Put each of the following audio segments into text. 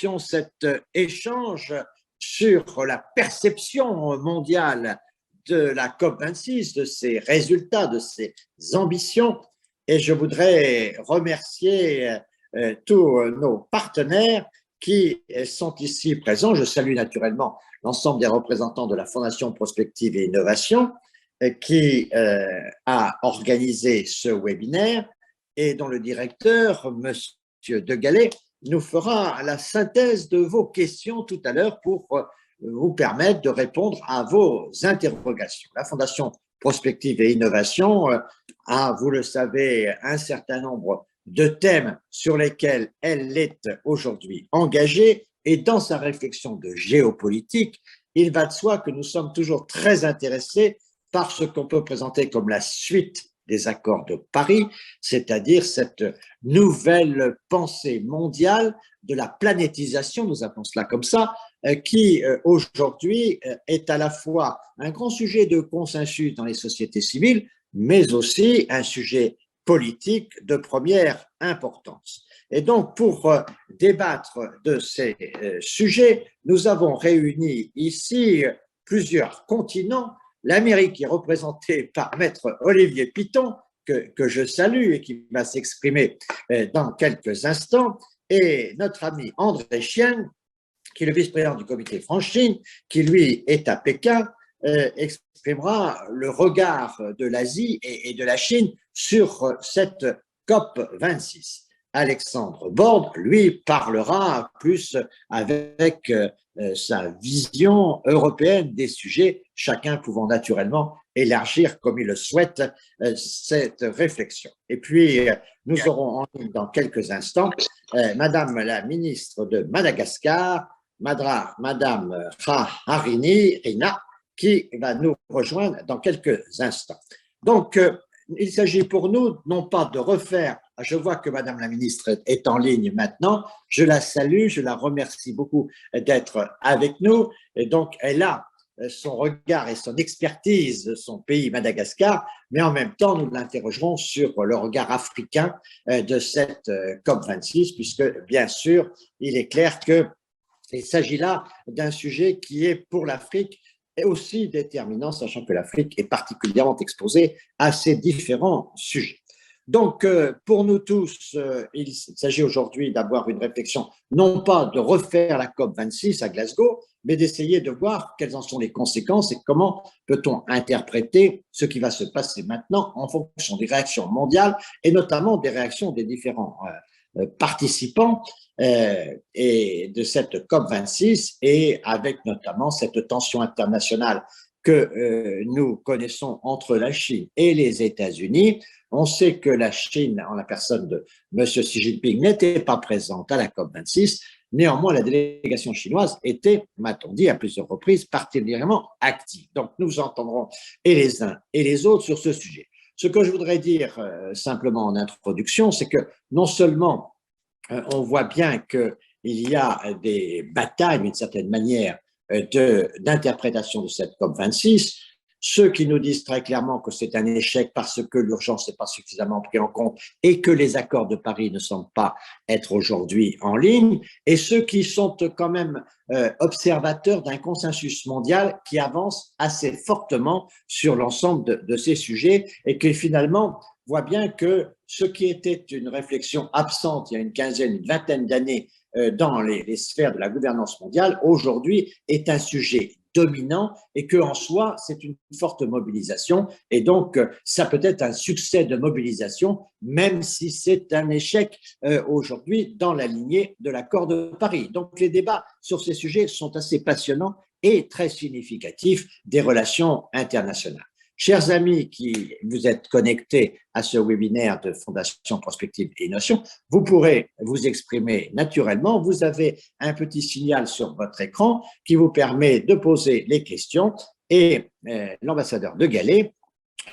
commencions cet échange sur la perception mondiale de la COP26, de ses résultats, de ses ambitions. Et je voudrais remercier tous nos partenaires qui sont ici présents. Je salue naturellement l'ensemble des représentants de la Fondation Prospective et Innovation qui a organisé ce webinaire et dont le directeur, Monsieur De Gallet, nous fera la synthèse de vos questions tout à l'heure pour vous permettre de répondre à vos interrogations. La Fondation Prospective et Innovation a, vous le savez, un certain nombre de thèmes sur lesquels elle est aujourd'hui engagée, et dans sa réflexion de géopolitique, il va de soi que nous sommes toujours très intéressés par ce qu'on peut présenter comme la suite des accords de Paris, c'est-à-dire cette nouvelle pensée mondiale de la planétisation, nous appelons cela comme ça, qui aujourd'hui est à la fois un grand sujet de consensus dans les sociétés civiles, mais aussi un sujet politique de première importance. Et donc, pour débattre de ces sujets, nous avons réuni ici plusieurs continents. L'Amérique est représentée par Maître Olivier Piton, que je salue et qui va s'exprimer dans quelques instants, et notre ami André Chien, qui est le vice-président du comité France-Chine, qui lui est à Pékin, exprimera le regard de l'Asie et de la Chine sur cette COP26. Alexandre Bordes, lui, parlera plus avec sa vision européenne des sujets, chacun pouvant naturellement élargir comme il le souhaite cette réflexion. Et puis, nous aurons en ligne dans quelques instants Madame la ministre de Madagascar, Madame Harini Rina, qui va nous rejoindre dans quelques instants. Donc, il s'agit pour nous non pas de refaire, je vois que Madame la ministre est en ligne maintenant, je la salue, je la remercie beaucoup d'être avec nous, et donc elle a son regard et son expertise de son pays Madagascar, mais en même temps nous l'interrogerons sur le regard africain de cette COP26, puisque bien sûr il est clair qu'il s'agit là d'un sujet qui est pour l'Afrique est aussi déterminant, sachant que l'Afrique est particulièrement exposée à ces différents sujets. Donc, pour nous tous, il s'agit aujourd'hui d'avoir une réflexion, non pas de refaire la COP26 à Glasgow, mais d'essayer de voir quelles en sont les conséquences et comment peut-on interpréter ce qui va se passer maintenant en fonction des réactions mondiales et notamment des réactions des différents participants et de cette COP26 et avec notamment cette tension internationale que nous connaissons entre la Chine et les États-Unis. On sait que la Chine, en la personne de M. Xi Jinping, n'était pas présente à la COP26. Néanmoins, la délégation chinoise était, m'a-t-on dit, à plusieurs reprises, particulièrement active. Donc, nous entendrons et les uns et les autres sur ce sujet. Ce que je voudrais dire simplement en introduction, c'est que non seulement on voit bien qu'il y a des batailles, d'une certaine manière, d'interprétation de cette COP26, ceux qui nous disent très clairement que c'est un échec parce que l'urgence n'est pas suffisamment prise en compte et que les accords de Paris ne semblent pas être aujourd'hui en ligne, et ceux qui sont quand même observateurs d'un consensus mondial qui avance assez fortement sur l'ensemble de ces sujets et qui finalement voit bien que ce qui était une réflexion absente il y a une quinzaine, une vingtaine d'années dans les sphères de la gouvernance mondiale, aujourd'hui est un sujet dominant et qu'en soi, c'est une forte mobilisation. Et donc, ça peut être un succès de mobilisation, même si c'est un échec aujourd'hui dans la lignée de l'accord de Paris. Donc, les débats sur ces sujets sont assez passionnants et très significatifs des relations internationales. Chers amis qui vous êtes connectés à ce webinaire de Fondation Prospective et Innovation, vous pourrez vous exprimer naturellement. Vous avez un petit signal sur votre écran qui vous permet de poser les questions et l'ambassadeur De Gallet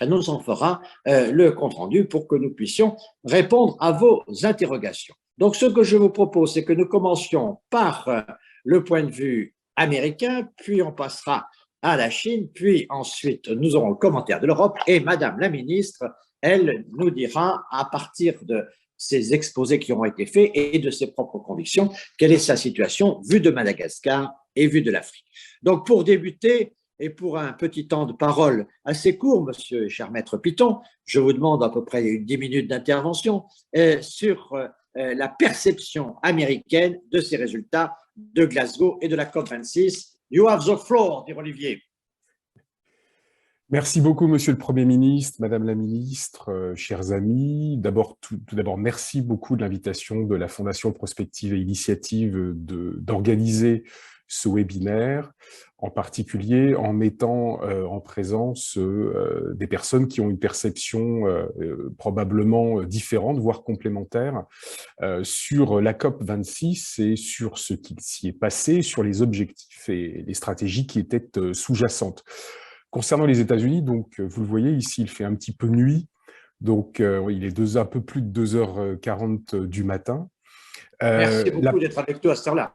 nous en fera le compte-rendu pour que nous puissions répondre à vos interrogations. Donc, ce que je vous propose, c'est que nous commencions par le point de vue américain, puis on passera à la Chine, puis ensuite nous aurons le commentaire de l'Europe et Madame la ministre, elle nous dira à partir de ces exposés qui ont été faits et de ses propres convictions. Quelle est sa situation vue de Madagascar et vue de l'Afrique? Donc, pour débuter, et pour un petit temps de parole assez court, monsieur et cher maître Piton, je vous demande à peu près 10 minutes d'intervention sur la perception américaine de ces résultats de Glasgow et de la COP26. You have the floor, dit Olivier. Merci beaucoup, Monsieur le Premier ministre, Madame la Ministre, chers amis. Tout d'abord, merci beaucoup de l'invitation de la Fondation Prospective et Initiative d'organiser ce webinaire, en particulier en mettant en présence des personnes qui ont une perception probablement différente, voire complémentaire, sur la COP26 et sur ce qui s'y est passé, sur les objectifs et les stratégies qui étaient sous-jacentes. Concernant les États-Unis, donc vous le voyez ici, il fait un petit peu nuit, donc il est un peu plus de 2h40 du matin. Merci beaucoup d'être avec toi à cette heure-là.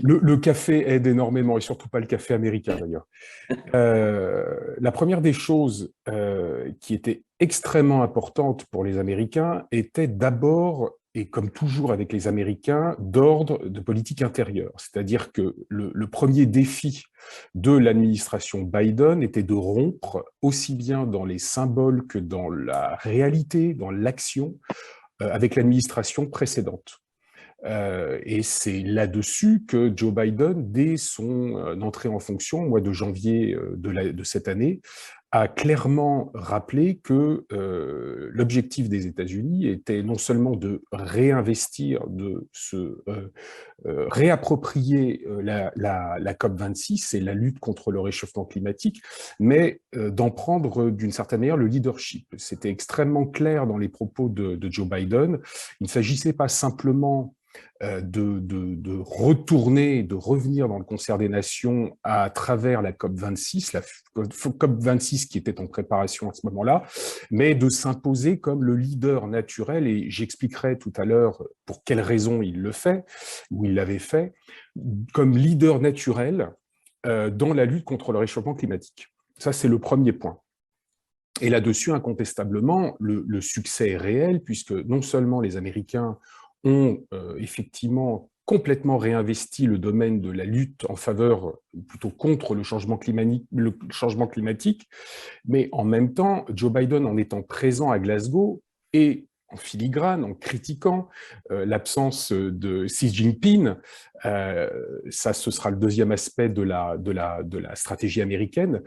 Le café aide énormément, et surtout pas le café américain d'ailleurs. La première des choses qui était extrêmement importante pour les Américains était d'abord, et comme toujours avec les Américains, d'ordre de politique intérieure. C'est-à-dire que le premier défi de l'administration Biden était de rompre, aussi bien dans les symboles que dans la réalité, dans l'action, avec l'administration précédente. Et c'est là-dessus que Joe Biden, dès son entrée en fonction, au mois de janvier de cette année, a clairement rappelé que l'objectif des États-Unis était non seulement de réinvestir, de se réapproprier la COP26 et la lutte contre le réchauffement climatique, mais d'en prendre d'une certaine manière le leadership. C'était extrêmement clair dans les propos de Joe Biden. Il ne s'agissait pas simplement de retourner, de revenir dans le concert des nations à travers la COP26, la COP26 qui était en préparation à ce moment-là, mais de s'imposer comme le leader naturel, et j'expliquerai tout à l'heure pour quelles raisons il le fait, ou il l'avait fait, comme leader naturel dans la lutte contre le réchauffement climatique. Ça, c'est le premier point. Et là-dessus, incontestablement, le succès est réel, puisque non seulement les Américains ont effectivement complètement réinvesti le domaine de la lutte en faveur, ou plutôt contre le changement climatique, mais en même temps, Joe Biden, en étant présent à Glasgow et en filigrane, en critiquant l'absence de Xi Jinping, ça ce sera le deuxième aspect de la stratégie américaine,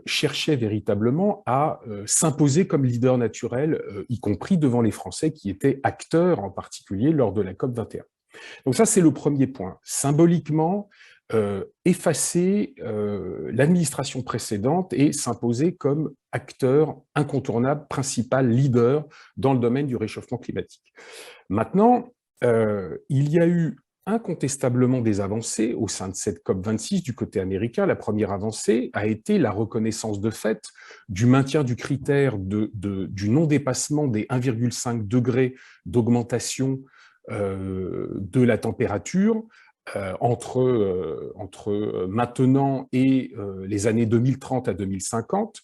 cherchait véritablement à s'imposer comme leader naturel, y compris devant les Français qui étaient acteurs en particulier lors de la COP21. Donc ça, c'est le premier point. Symboliquement, effacer l'administration précédente et s'imposer comme acteur incontournable, principal, leader dans le domaine du réchauffement climatique. Maintenant, il y a eu incontestablement des avancées au sein de cette COP26 du côté américain. La première avancée a été la reconnaissance de fait du maintien du critère du non-dépassement des 1,5 degrés d'augmentation de la température entre maintenant et les années 2030 à 2050.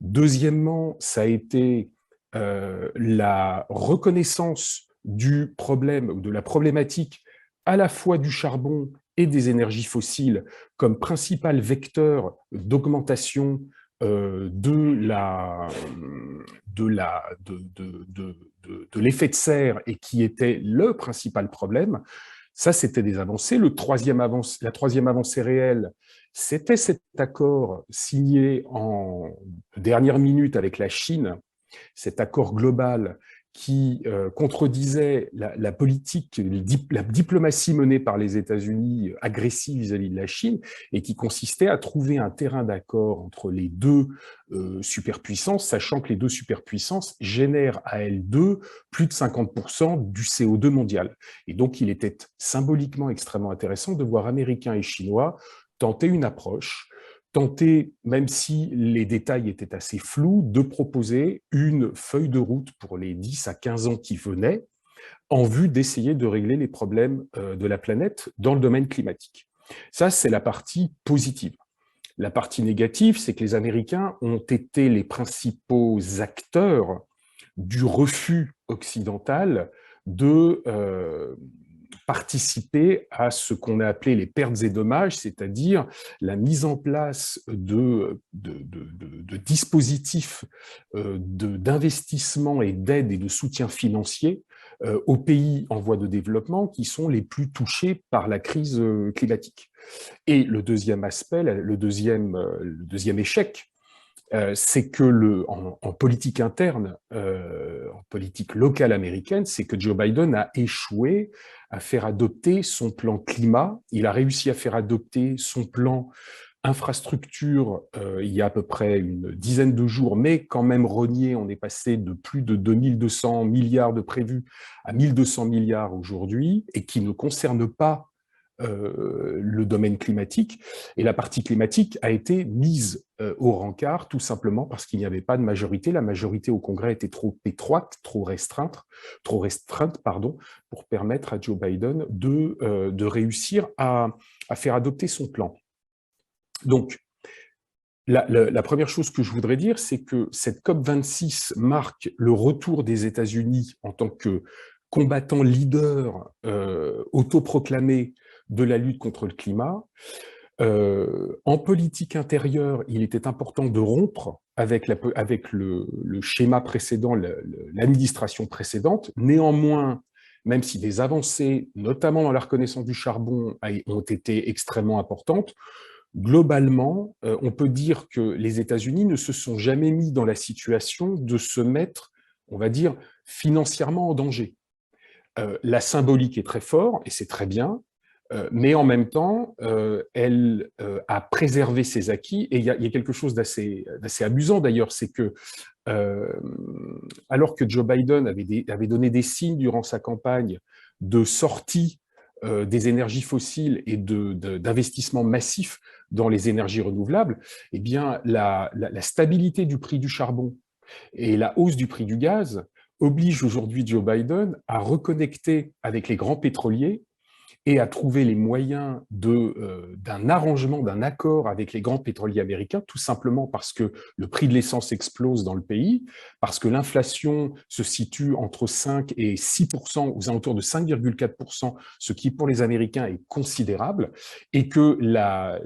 Deuxièmement, ça a été la reconnaissance du problème, ou de la problématique à la fois du charbon et des énergies fossiles comme principal vecteur d'augmentation de l'effet de serre et qui était le principal problème. Ça, c'était des avancées. La troisième avancée réelle, c'était cet accord signé en dernière minute avec la Chine, cet accord global qui contredisait la politique, la diplomatie menée par les États-Unis agressive vis-à-vis de la Chine, et qui consistait à trouver un terrain d'accord entre les deux superpuissances, sachant que les deux superpuissances génèrent à elles deux plus de 50% du CO2 mondial. Et donc, il était symboliquement extrêmement intéressant de voir Américains et Chinois tenter une approche, tenter, même si les détails étaient assez flous, de proposer une feuille de route pour les 10 à 15 ans qui venaient, en vue d'essayer de régler les problèmes de la planète dans le domaine climatique. Ça, c'est la partie positive. La partie négative, c'est que les Américains ont été les principaux acteurs du refus occidental de participer à ce qu'on a appelé les pertes et dommages, c'est-à-dire la mise en place de dispositifs d'investissement et d'aide et de soutien financier aux pays en voie de développement qui sont les plus touchés par la crise climatique. Et le deuxième aspect, le deuxième échec, c'est que en politique interne, en politique locale américaine, c'est que Joe Biden a échoué à faire adopter son plan climat. Il a réussi à faire adopter son plan infrastructure il y a à peu près une dizaine de jours, mais quand même renié. On est passé de plus de 2200 milliards de prévus à 1200 milliards aujourd'hui, et qui ne concerne pas le domaine climatique. Et la partie climatique a été mise au rencard, tout simplement parce qu'il n'y avait pas de majorité. La majorité au Congrès était trop étroite, trop restreinte, pardon, pour permettre à Joe Biden de réussir à faire adopter son plan. Donc, la première chose que je voudrais dire, c'est que cette COP26 marque le retour des États-Unis en tant que combattant leader autoproclamé de la lutte contre le climat. En politique intérieure, il était important de rompre avec le schéma précédent, l'administration précédente. Néanmoins, même si des avancées, notamment dans la reconnaissance du charbon, ont été extrêmement importantes, globalement, on peut dire que les États-Unis ne se sont jamais mis dans la situation de se mettre, on va dire, financièrement en danger. La symbolique est très forte, et c'est très bien, mais en même temps, elle a préservé ses acquis, et il y a quelque chose d'assez amusant d'ailleurs, c'est que alors que Joe Biden avait donné des signes durant sa campagne de sortie des énergies fossiles et d'investissement massif dans les énergies renouvelables, eh bien, la stabilité du prix du charbon et la hausse du prix du gaz oblige aujourd'hui Joe Biden à reconnecter avec les grands pétroliers et à trouver les moyens d'un arrangement, d'un accord avec les grands pétroliers américains, tout simplement parce que le prix de l'essence explose dans le pays, parce que l'inflation se situe entre 5 et 6%, aux alentours de 5,4%, ce qui pour les Américains est considérable, et que la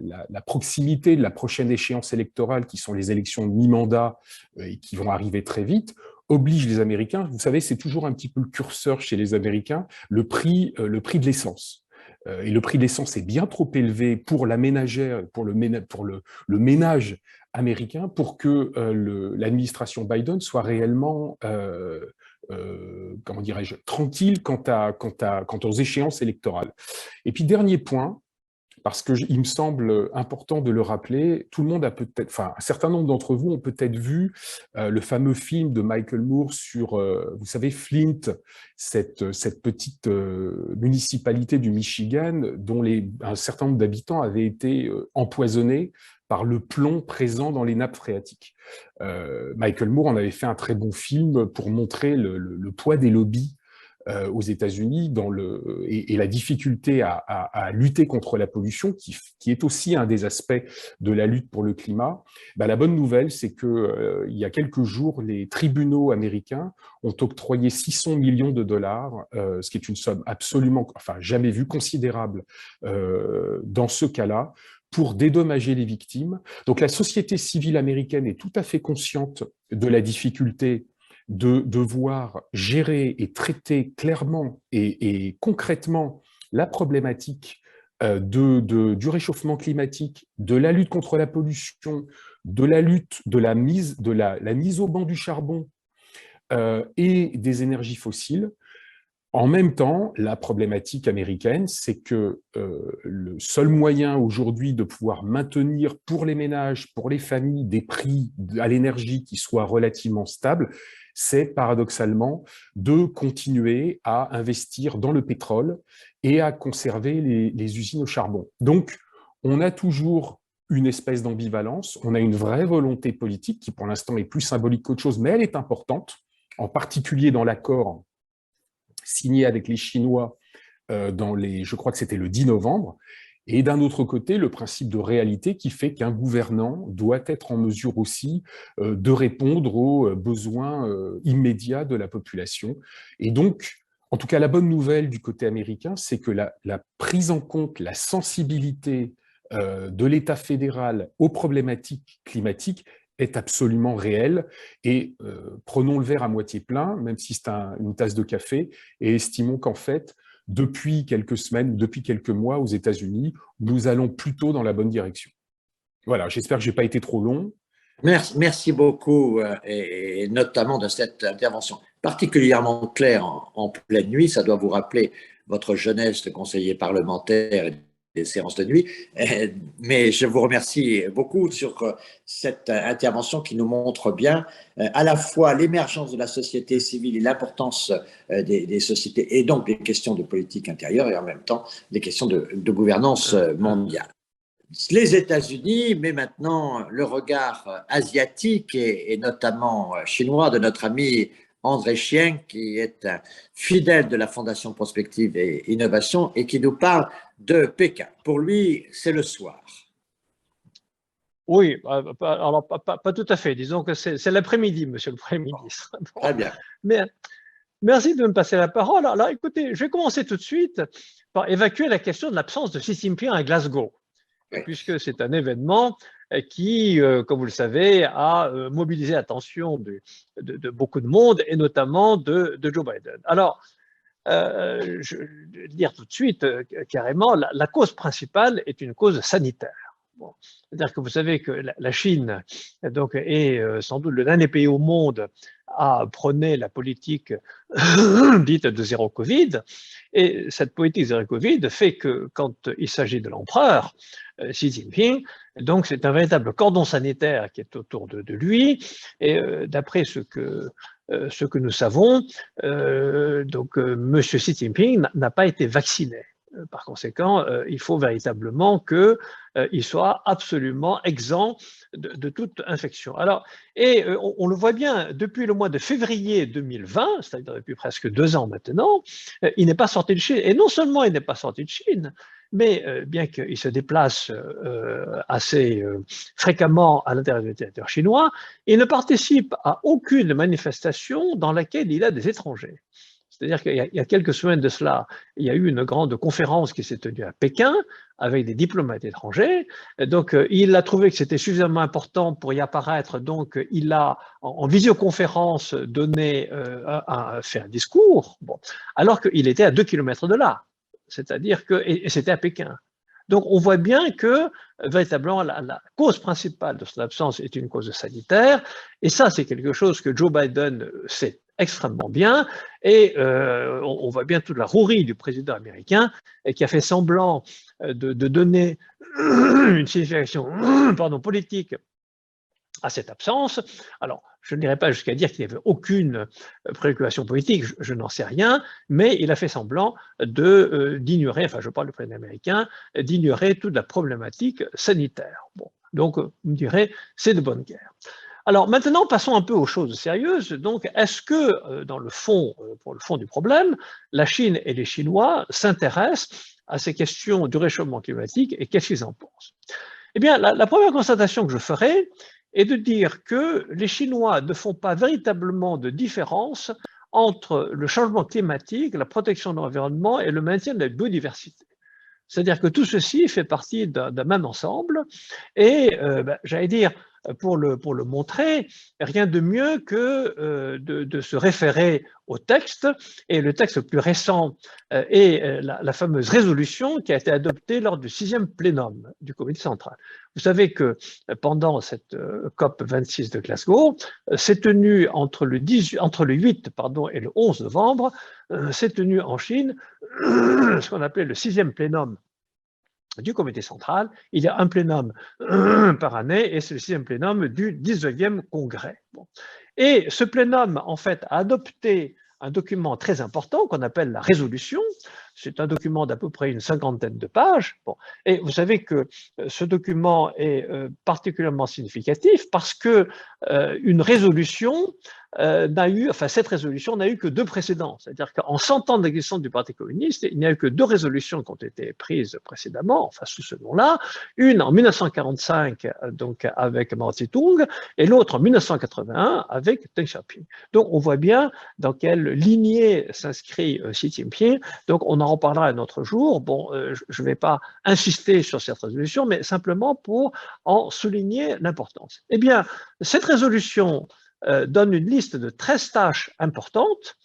proximité de la prochaine échéance électorale, qui sont les élections de mi-mandat et qui vont arriver très vite, oblige les Américains, vous savez, c'est toujours un petit peu le curseur chez les Américains, le prix de l'essence. Et le prix de l'essence est bien trop élevé pour la ménagère, pour le ménage américain, pour que l'administration Biden soit réellement, comment dirais-je, tranquille quant aux échéances électorales. Et puis, dernier point, parce qu'il me semble important de le rappeler, tout le monde a peut-être, enfin, un certain nombre d'entre vous ont peut-être vu le fameux film de Michael Moore sur, vous savez, Flint, cette petite municipalité du Michigan dont un certain nombre d'habitants avaient été empoisonnés par le plomb présent dans les nappes phréatiques. Michael Moore en avait fait un très bon film pour montrer le poids des lobbies aux États-Unis et la difficulté à lutter contre la pollution, qui est aussi un des aspects de la lutte pour le climat. Ben, la bonne nouvelle, c'est que il y a quelques jours, les tribunaux américains ont octroyé 600 millions de dollars, ce qui est une somme absolument, enfin jamais vue, considérable dans ce cas-là, pour dédommager les victimes. Donc la société civile américaine est tout à fait consciente de la difficulté de devoir gérer et traiter clairement et concrètement la problématique du réchauffement climatique, de la lutte contre la pollution, de la lutte, de la mise au banc du charbon et des énergies fossiles. En même temps, la problématique américaine, c'est que le seul moyen aujourd'hui de pouvoir maintenir pour les ménages, pour les familles, des prix à l'énergie qui soient relativement stables, c'est paradoxalement de continuer à investir dans le pétrole et à conserver les usines au charbon. Donc, on a toujours une espèce d'ambivalence, on a une vraie volonté politique qui pour l'instant est plus symbolique qu'autre chose, mais elle est importante, en particulier dans l'accord signé avec les Chinois je crois que c'était le 10 novembre, et d'un autre côté, le principe de réalité qui fait qu'un gouvernant doit être en mesure aussi de répondre aux besoins immédiats de la population. Et donc, En tout cas, la bonne nouvelle du côté américain, c'est que la prise en compte, la sensibilité de l'État fédéral aux problématiques climatiques est absolument réelle. Et prenons le verre à moitié plein, même si c'est une tasse de café, et estimons qu'en fait, depuis quelques semaines, depuis quelques mois aux États-Unis, nous allons plutôt dans la bonne direction. Voilà, j'espère que je n'ai pas été trop long. Merci beaucoup, et notamment de cette intervention particulièrement claire en pleine nuit. Ça doit vous rappeler votre jeunesse de conseiller parlementaire et des séances de nuit. Mais je vous remercie beaucoup sur cette intervention qui nous montre bien à la fois l'émergence de la société civile et l'importance des sociétés, et donc des questions de politique intérieure, et en même temps des questions de gouvernance mondiale. Les États-Unis, mais maintenant le regard asiatique et notamment chinois de notre ami André Chien, qui est un fidèle de la Fondation Prospective et Innovation et qui nous parle de Pékin. Pour lui, c'est le soir. Oui, alors pas tout à fait. Disons que c'est l'après-midi, monsieur le Premier ministre. Bon, très bien. Mais merci de me passer la parole. Alors écoutez, je vais commencer tout de suite par évacuer la question de l'absence de Xi Jinping à Glasgow. Oui. Puisque c'est un événement qui, comme vous le savez, a mobilisé l'attention de beaucoup de monde, et notamment de Joe Biden. Alors, je vais dire tout de suite, carrément, la cause principale est une cause sanitaire. Bon. C'est-à-dire que vous savez que la Chine donc, est sans doute le dernier pays au monde à prôner la politique dite de zéro Covid. Et cette politique zéro Covid fait que quand il s'agit de l'empereur, Xi Jinping, donc c'est un véritable cordon sanitaire qui est autour de lui. Et d'après ce que nous savons, donc M. Xi Jinping n'a pas été vacciné. Par conséquent, il faut véritablement qu'il soit absolument exempt de toute infection. Alors, et on le voit bien, depuis le mois de février 2020, c'est-à-dire depuis presque 2 ans maintenant, il n'est pas sorti de Chine. Et non seulement il n'est pas sorti de Chine, mais bien qu'il se déplace assez fréquemment à l'intérieur du territoire chinois, il ne participe à aucune manifestation dans laquelle il y a des étrangers. C'est-à-dire qu'il y a quelques semaines de cela, il y a eu une grande conférence qui s'est tenue à Pékin avec des diplomates étrangers. Donc, il a trouvé que c'était suffisamment important pour y apparaître. Donc, il a, en visioconférence, fait un discours, bon, alors qu'il était à 2 kilomètres de là. C'est-à-dire que, et c'était à Pékin. Donc, on voit bien que, véritablement, la cause principale de son absence est une cause sanitaire. Et ça, c'est quelque chose que Joe Biden sait extrêmement bien, et on voit bien toute la rouerie du président américain qui a fait semblant de donner une signification politique à cette absence. Alors, je n'irai pas jusqu'à dire qu'il n'y avait aucune préoccupation politique, je n'en sais rien, mais il a fait semblant d'ignorer, enfin je parle du président américain, d'ignorer toute la problématique sanitaire. Bon, donc, vous me direz, c'est de bonne guerre. Alors maintenant, passons un peu aux choses sérieuses. Donc, est-ce que, dans le fond, pour le fond du problème, la Chine et les Chinois s'intéressent à ces questions du réchauffement climatique et qu'est-ce qu'ils en pensent? Eh bien, la première constatation que je ferai est de dire que les Chinois ne font pas véritablement de différence entre le changement climatique, la protection de l'environnement et le maintien de la biodiversité. C'est-à-dire que tout ceci fait partie d'un même ensemble et, j'allais dire, pour le montrer, rien de mieux que de se référer au texte, et le texte le plus récent est la fameuse résolution qui a été adoptée lors du 6e plénum du Comité central. Vous savez que pendant cette COP 26 de Glasgow, s'est tenu entre le 8 et le 11 novembre, s'est tenu en Chine ce qu'on appelait le 6e plénum du comité central. Il y a un plénum par année et c'est le 6e plénum du 19e congrès. Bon. Et ce plénum, en fait, a adopté un document très important qu'on appelle la résolution. C'est un document d'à peu près une 50aine de pages. Bon. Et vous savez que ce document est particulièrement significatif parce que une résolution cette résolution n'a eu que 2 précédents. C'est-à-dire qu'en 100 ans d'existence du Parti communiste, il n'y a eu que 2 résolutions qui ont été prises précédemment, enfin sous ce nom-là. Une en 1945, donc avec Mao Tse-tung, et l'autre en 1981 avec Deng Xiaoping. Donc on voit bien dans quelle lignée s'inscrit Xi Jinping. Donc on en reparlera un autre jour. Bon, je ne vais pas insister sur cette résolution, mais simplement pour en souligner l'importance. Eh bien, cette résolution donne une liste de 13 tâches importantes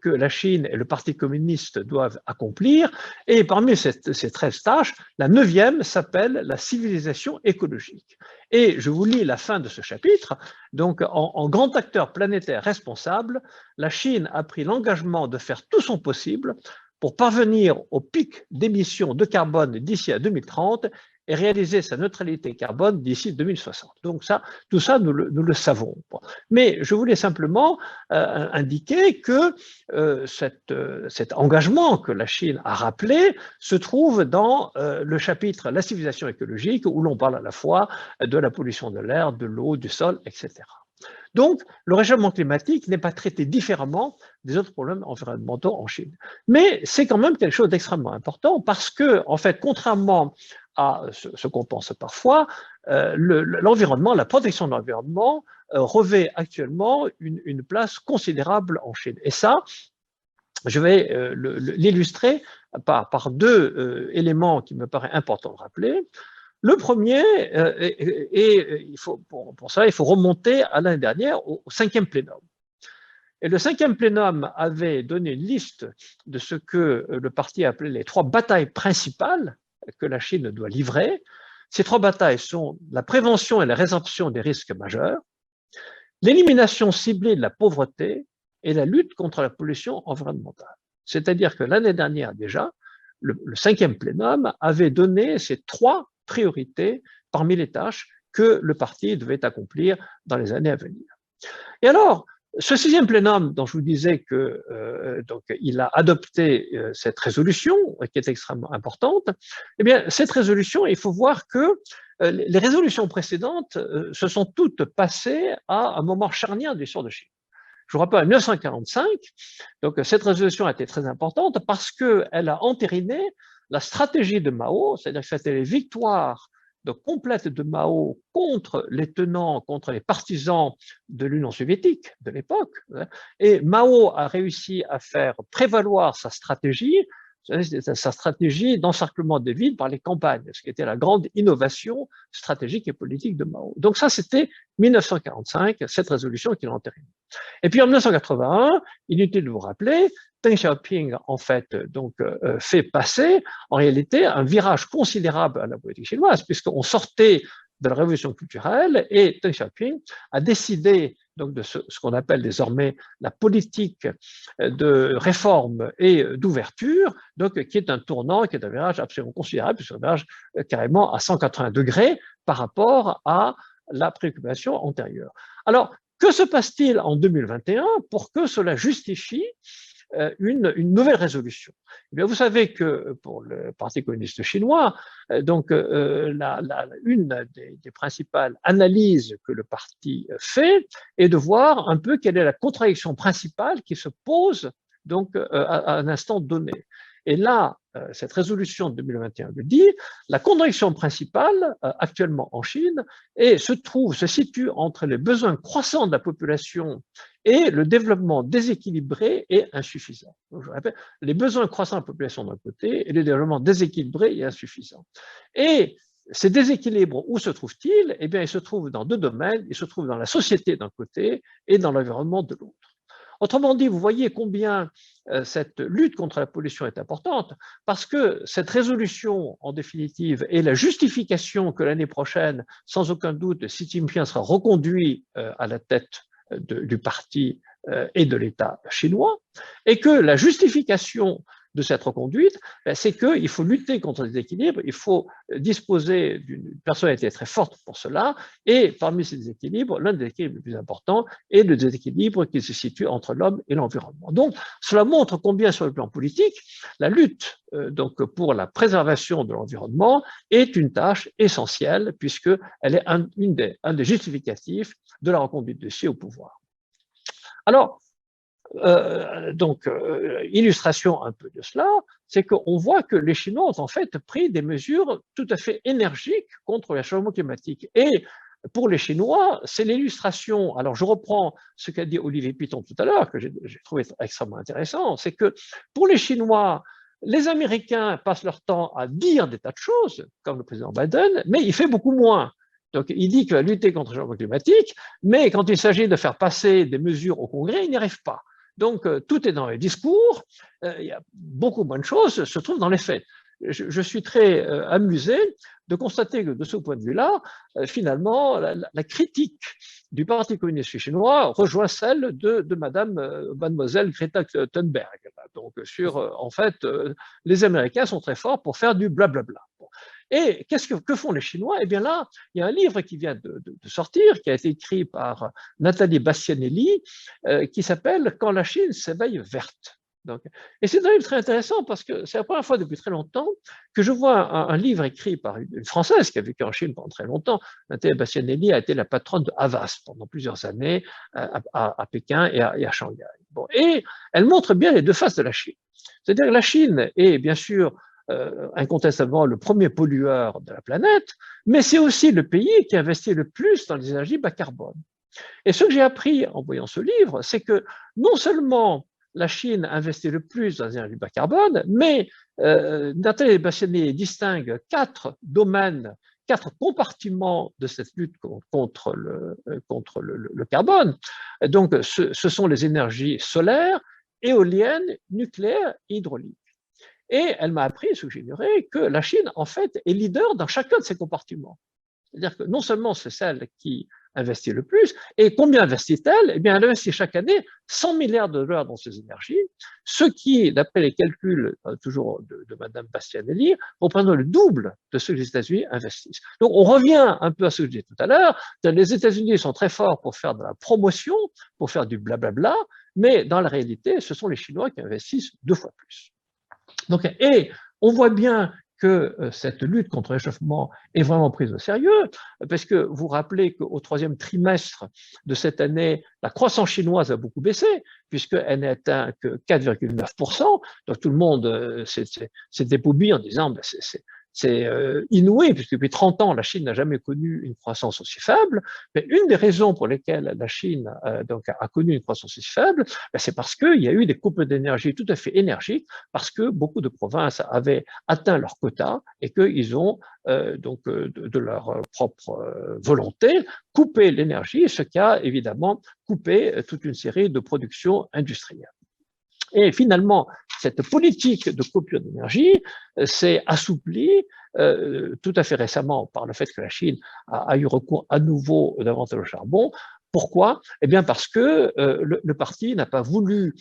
que la Chine et le Parti communiste doivent accomplir. Et parmi ces 13 tâches, la 9e s'appelle la civilisation écologique. Et je vous lis la fin de ce chapitre. Donc, en grand acteur planétaire responsable, la Chine a pris l'engagement de faire tout son possible pour parvenir au pic d'émissions de carbone d'ici à 2030 et réaliser sa neutralité carbone d'ici 2060. Donc tout ça, nous le savons. Mais je voulais simplement indiquer que cet engagement que la Chine a rappelé se trouve dans le chapitre « La civilisation écologique » où l'on parle à la fois de la pollution de l'air, de l'eau, du sol, etc. Donc, le réchauffement climatique n'est pas traité différemment des autres problèmes environnementaux en Chine. Mais c'est quand même quelque chose d'extrêmement important parce que, en fait, contrairement à ce qu'on pense parfois, l'environnement, la protection de l'environnement revêt actuellement une place considérable en Chine. Et ça, je vais l'illustrer par 2 éléments qui me paraissent importants de rappeler. Le premier, et pour ça, il faut remonter à l'année dernière au 5e plénum. Et le 5e plénum avait donné une liste de ce que le parti appelait les 3 batailles principales que la Chine doit livrer. Ces 3 batailles sont la prévention et la résorption des risques majeurs, l'élimination ciblée de la pauvreté et la lutte contre la pollution environnementale. C'est-à-dire que l'année dernière déjà, le 5e plénum avait donné ces 3 priorités parmi les tâches que le parti devait accomplir dans les années à venir. Et alors, ce 6e plénum dont je vous disais qu'il a adopté cette résolution, qui est extrêmement importante, eh bien, cette résolution, il faut voir que les résolutions précédentes se sont toutes passées à un moment charnière de l'histoire de Chine. Je vous rappelle, en 1945, donc cette résolution a été très importante parce qu'elle a entériné la stratégie de Mao, c'est-à-dire que c'était les victoires complètes de Mao contre les tenants, contre les partisans de l'Union soviétique de l'époque. Et Mao a réussi à faire prévaloir sa stratégie d'encerclement des villes par les campagnes, ce qui était la grande innovation stratégique et politique de Mao. Donc ça, c'était 1945, cette résolution qu'il a entérinée. Et puis en 1981, inutile de vous rappeler, Deng Xiaoping, en fait, fait passer, en réalité, un virage considérable à la politique chinoise, puisqu'on sortait de la révolution culturelle et Deng Xiaoping a décidé donc de ce qu'on appelle désormais la politique de réforme et d'ouverture, donc qui est un tournant, qui est un virage absolument considérable, puisque un virage carrément à 180 degrés par rapport à la préoccupation antérieure. Alors, que se passe-t-il en 2021 pour que cela justifie une nouvelle résolution? Eh bien, vous savez que pour le Parti communiste chinois, une des principales analyses que le parti fait est de voir un peu quelle est la contradiction principale qui se pose à un instant donné. Et là, cette résolution de 2021 le dit, la contradiction principale actuellement en Chine se situe entre les besoins croissants de la population et le développement déséquilibré et insuffisant. Donc, je répète, les besoins croissants de la population d'un côté et le développement déséquilibré et insuffisant. Et ces déséquilibres, où se trouvent-ils? Eh bien, ils se trouvent dans 2 domaines. Ils se trouvent dans la société d'un côté et dans l'environnement de l'autre. Autrement dit, vous voyez combien cette lutte contre la pollution est importante, parce que cette résolution, en définitive, est la justification que l'année prochaine, sans aucun doute, Xi Jinping sera reconduit à la tête du parti et de l'État chinois, et que la justification de cette reconduite, c'est qu'il faut lutter contre les déséquilibres, il faut disposer d'une personnalité très forte pour cela, et parmi ces déséquilibres, l'un des déséquilibres les plus importants est le déséquilibre qui se situe entre l'homme et l'environnement. Donc, cela montre combien, sur le plan politique, la lutte pour la préservation de l'environnement est une tâche essentielle, puisqu'elle est un des justificatifs de la reconduite de Xi au pouvoir. Alors, illustration un peu de cela, c'est qu'on voit que les Chinois ont en fait pris des mesures tout à fait énergiques contre le changement climatique. Et pour les Chinois, c'est l'illustration. Alors, je reprends ce qu'a dit Olivier Piton tout à l'heure, que j'ai trouvé extrêmement intéressant, c'est que pour les Chinois, les Américains passent leur temps à dire des tas de choses, comme le président Biden, mais il fait beaucoup moins. Donc, il dit qu'il va lutter contre le changement climatique, mais quand il s'agit de faire passer des mesures au Congrès, il n'y arrive pas. Donc, tout est dans les discours, il y a beaucoup moins de choses se trouvent dans les faits. Je suis très amusé de constater que de ce point de vue-là, finalement, la critique du Parti communiste chinois rejoint celle de mademoiselle Greta Thunberg. Donc, sur, en fait, les Américains sont très forts pour faire du blablabla. Et que font les Chinois? Eh bien là, il y a un livre qui vient de sortir, qui a été écrit par Nathalie Bastianelli, qui s'appelle « Quand la Chine s'éveille verte ». Donc, et c'est un livre très intéressant parce que c'est la première fois depuis très longtemps que je vois un livre écrit par une Française qui a vécu en Chine pendant très longtemps. Nathalie Bastianelli a été la patronne de Havas pendant plusieurs années à Pékin et à Shanghai. Bon, et elle montre bien les deux faces de la Chine. C'est-à-dire que la Chine est bien sûr incontestablement le premier pollueur de la planète, mais c'est aussi le pays qui investit le plus dans les énergies bas carbone. Et ce que j'ai appris en voyant ce livre, c'est que non seulement la Chine investit le plus dans les énergies bas carbone, mais Nathalie Bastianelli distingue 4 domaines, 4 compartiments de cette lutte contre le carbone. Donc, ce sont les énergies solaires, éoliennes, nucléaires et hydrauliques. Et elle m'a appris, ce que j'ignorais, que la Chine, en fait, est leader dans chacun de ces compartiments. C'est-à-dire que non seulement c'est celle qui investit le plus, et combien investit-elle? Eh bien, elle investit chaque année 100 milliards de dollars dans ces énergies, ce qui, d'après les calculs toujours de Mme Bastianelli, représente le double de ce que les États-Unis investissent. Donc, on revient un peu à ce que je disais tout à l'heure, les États-Unis sont très forts pour faire de la promotion, pour faire du blablabla, mais dans la réalité, ce sont les Chinois qui investissent 2 fois plus. Donc, et on voit bien que cette lutte contre le réchauffement est vraiment prise au sérieux, parce que vous vous rappelez qu'au 3e trimestre de cette année, la croissance chinoise a beaucoup baissé, puisqu'elle n'a atteint que 4,9%. Donc tout le monde s'est dépouillé en disant ben, c'est inouï, puisque depuis 30 ans, la Chine n'a jamais connu une croissance aussi faible. Mais une des raisons pour lesquelles la Chine a connu une croissance aussi faible, ben, c'est parce qu'il y a eu des coupes d'énergie tout à fait énergiques, parce que beaucoup de provinces avaient atteint leur quota et qu'ils ont, de leur propre volonté, coupé l'énergie, ce qui a évidemment coupé toute une série de productions industrielles. Et finalement, cette politique de coupure d'énergie s'est assouplie tout à fait récemment par le fait que la Chine a eu recours à nouveau davantage au charbon. Pourquoi? Eh bien parce que le parti n'a pas voulu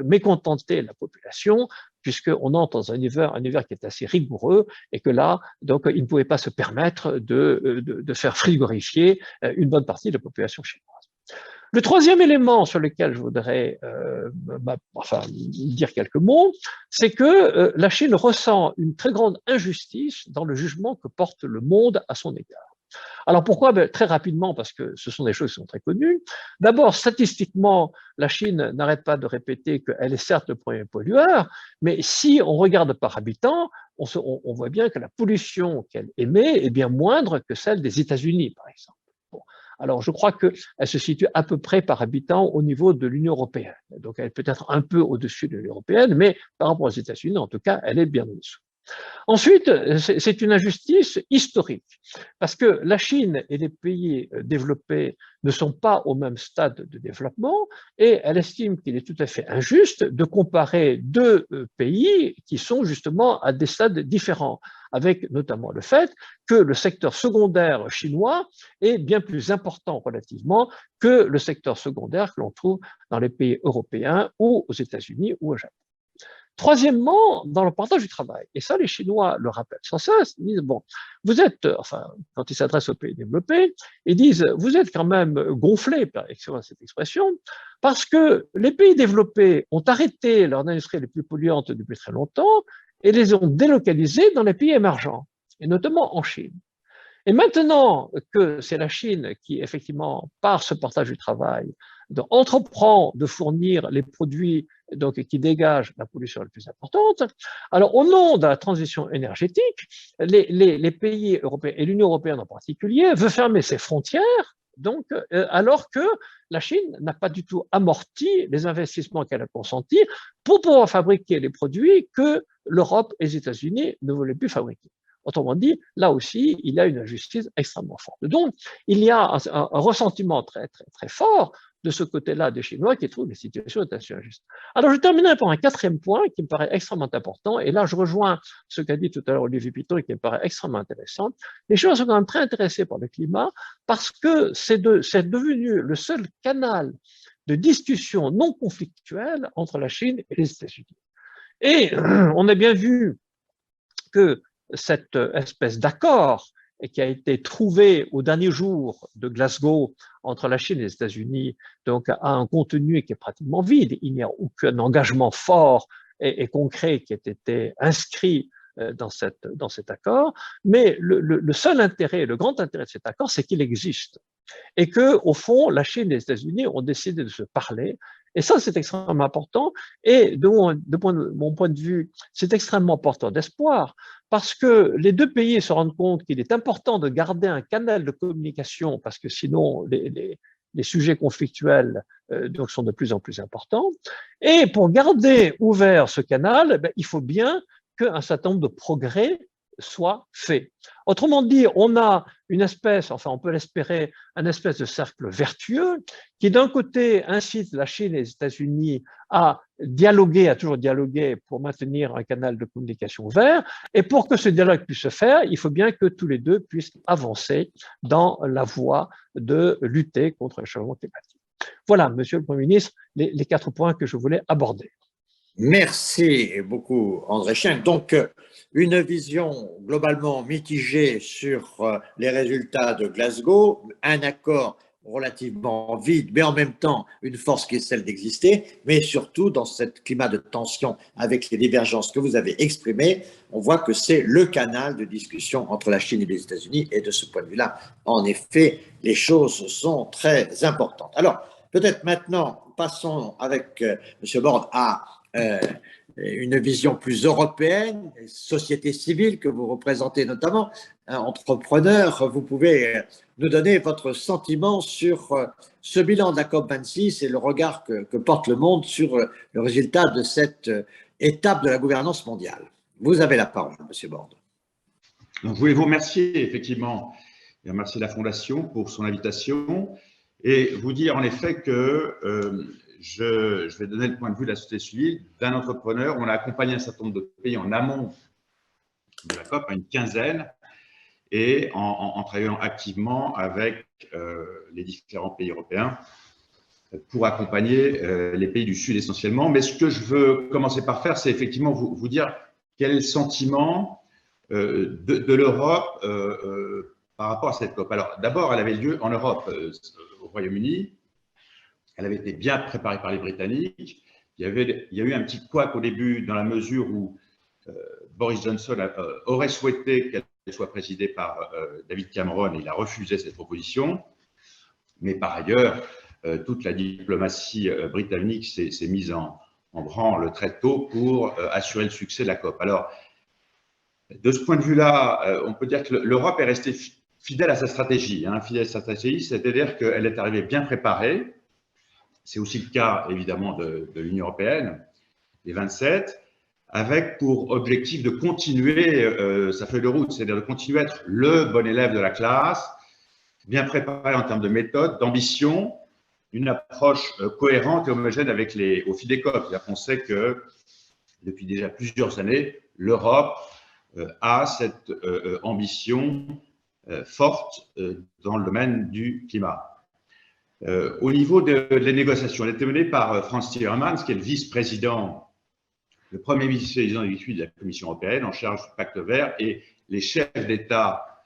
mécontenter la population, puisqu'on entre dans un hiver qui est assez rigoureux, et que là, donc, il ne pouvait pas se permettre de faire frigorifier une bonne partie de la population chinoise. Le troisième élément sur lequel je voudrais dire quelques mots, c'est que la Chine ressent une très grande injustice dans le jugement que porte le monde à son égard. Alors pourquoi? Ben, très rapidement, parce que ce sont des choses qui sont très connues. D'abord, statistiquement, la Chine n'arrête pas de répéter qu'elle est certes le premier pollueur, mais si on regarde par habitant, on voit bien que la pollution qu'elle émet est bien moindre que celle des États-Unis, par exemple. Bon. Alors, je crois qu'elle se situe à peu près par habitant au niveau de l'Union européenne. Donc, elle est peut-être un peu au-dessus de l'Union européenne, mais par rapport aux États-Unis, en tout cas, elle est bien au-dessous. Ensuite, c'est une injustice historique, parce que la Chine et les pays développés ne sont pas au même stade de développement, et elle estime qu'il est tout à fait injuste de comparer 2 pays qui sont justement à des stades différents, avec notamment le fait que le secteur secondaire chinois est bien plus important relativement que le secteur secondaire que l'on trouve dans les pays européens ou aux États-Unis ou au Japon. Troisièmement, dans le partage du travail, et ça les Chinois le rappellent sans cesse, ils disent, bon, vous êtes, enfin, quand ils s'adressent aux pays développés, ils disent, vous êtes quand même gonflés, excusez-moi cette expression, parce que les pays développés ont arrêté leurs industries les plus polluantes depuis très longtemps et les ont délocalisées dans les pays émergents, et notamment en Chine. Et maintenant que c'est la Chine qui, effectivement, par ce partage du travail, entreprend de fournir les produits donc, qui dégagent la pollution la plus importante. Alors, au nom de la transition énergétique, les pays européens, et l'Union européenne en particulier, veut fermer ses frontières, donc, alors que la Chine n'a pas du tout amorti les investissements qu'elle a consentis pour pouvoir fabriquer les produits que l'Europe et les États-Unis ne voulaient plus fabriquer. Autrement dit, là aussi, il y a une injustice extrêmement forte. Donc, il y a un ressentiment très, très, très fort de ce côté-là des Chinois qui trouvent que la situation est assez injuste. Alors, je terminerai par un quatrième point qui me paraît extrêmement important, et là, je rejoins ce qu'a dit tout à l'heure Olivier Piton et qui me paraît extrêmement intéressant. Les Chinois sont quand même très intéressés par le climat parce que c'est devenu le seul canal de discussion non conflictuelle entre la Chine et les États-Unis. Et on a bien vu que cette espèce d'accord qui a été trouvé au dernier jour de Glasgow entre la Chine et les États-Unis, donc a un contenu qui est pratiquement vide. Il n'y a aucun engagement fort et concret qui ait été inscrit dans cet accord, mais le seul intérêt, le grand intérêt de cet accord, c'est qu'il existe. Et que, au fond, la Chine et les États-Unis ont décidé de se parler. Et ça, c'est extrêmement important. Et de mon point de vue, c'est extrêmement porteur d'espoir parce que les deux pays se rendent compte qu'il est important de garder un canal de communication parce que sinon, les sujets conflictuels donc sont de plus en plus importants. Et pour garder ouvert ce canal, il faut bien qu'un certain nombre de progrès soit fait. Autrement dit, on a une espèce, enfin on peut l'espérer, un espèce de cercle vertueux qui d'un côté incite la Chine et les États-Unis à dialoguer, à toujours dialoguer pour maintenir un canal de communication ouvert. Et pour que ce dialogue puisse se faire, il faut bien que tous les deux puissent avancer dans la voie de lutter contre le changement climatique. Voilà, Monsieur le Premier ministre, les 4 points que je voulais aborder. Merci beaucoup, André Schenck. Donc, une vision globalement mitigée sur les résultats de Glasgow, un accord relativement vide, mais en même temps une force qui est celle d'exister, mais surtout dans ce climat de tension avec les divergences que vous avez exprimées, on voit que c'est le canal de discussion entre la Chine et les États-Unis, et de ce point de vue-là, en effet, les choses sont très importantes. Alors, peut-être maintenant, passons avec M. Borde à une vision plus européenne, société civile que vous représentez notamment, entrepreneur. Vous pouvez nous donner votre sentiment sur ce bilan de la COP26 et le regard que porte le monde sur le résultat de cette étape de la gouvernance mondiale. Vous avez la parole, M. Borde. Donc, je voulais vous remercier effectivement et remercier la Fondation pour son invitation et vous dire en effet que je vais donner le point de vue de la société civile, d'un entrepreneur. On a accompagné un certain nombre de pays en amont de la COP, une quinzaine, et en travaillant activement avec les différents pays européens pour accompagner les pays du Sud essentiellement. Mais ce que je veux commencer par faire, c'est effectivement vous dire quel est le sentiment de l'Europe par rapport à cette COP. Alors d'abord, elle avait lieu en Europe, au Royaume-Uni. Elle avait été bien préparée par les Britanniques. Il y a eu un petit couac au début dans la mesure où Boris Johnson aurait souhaité qu'elle soit présidée par David Cameron et il a refusé cette proposition. Mais par ailleurs, toute la diplomatie britannique s'est mise en branle très tôt pour assurer le succès de la COP. Alors, de ce point de vue-là, on peut dire que l'Europe est restée fidèle à sa stratégie. Fidèle à sa stratégie, c'est-à-dire qu'elle est arrivée bien préparée. C'est aussi le cas, évidemment, de l'Union européenne, des 27, avec pour objectif de continuer sa feuille de route, c'est-à-dire de continuer à être le bon élève de la classe, bien préparé en termes de méthode, d'ambition, une approche cohérente et homogène au fil des COP. C'est-à-dire qu'on sait que, depuis déjà plusieurs années, l'Europe a cette ambition forte dans le domaine du climat. Au niveau des négociations, elle a été menée par Frans Timmermans, qui est le vice-président, le premier vice-président de la Commission européenne en charge du pacte vert, et les chefs d'État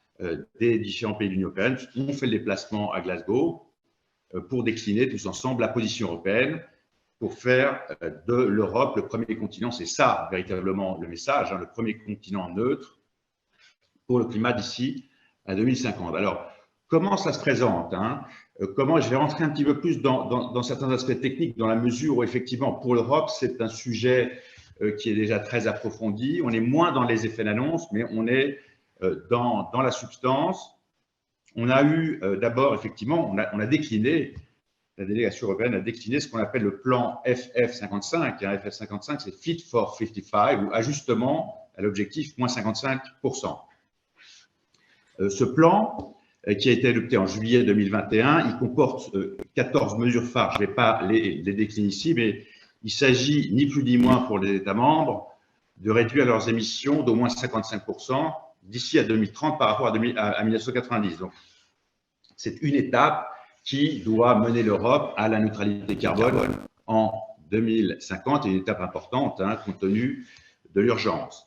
des différents pays de l'Union européenne ont fait le déplacement à Glasgow pour décliner tous ensemble la position européenne pour faire de l'Europe le premier continent. C'est ça véritablement le message, le premier continent neutre pour le climat d'ici à 2050. Alors, comment ça se présente comment je vais rentrer un petit peu plus dans certains aspects techniques, dans la mesure où, effectivement, pour l'Europe, c'est un sujet qui est déjà très approfondi. On est moins dans les effets d'annonce, mais on est dans la substance. On a eu d'abord, effectivement, on a décliné, la délégation européenne a décliné ce qu'on appelle le plan FF55. FF55, c'est Fit for 55, ou ajustement à l'objectif moins 55%. Ce plan, qui a été adopté en juillet 2021, il comporte 14 mesures phares. Je ne vais pas les décliner ici, mais il s'agit ni plus ni moins pour les États membres de réduire leurs émissions d'au moins 55% d'ici à 2030 par rapport à 1990. Donc, c'est une étape qui doit mener l'Europe à la neutralité carbone en 2050, et une étape importante compte tenu de l'urgence.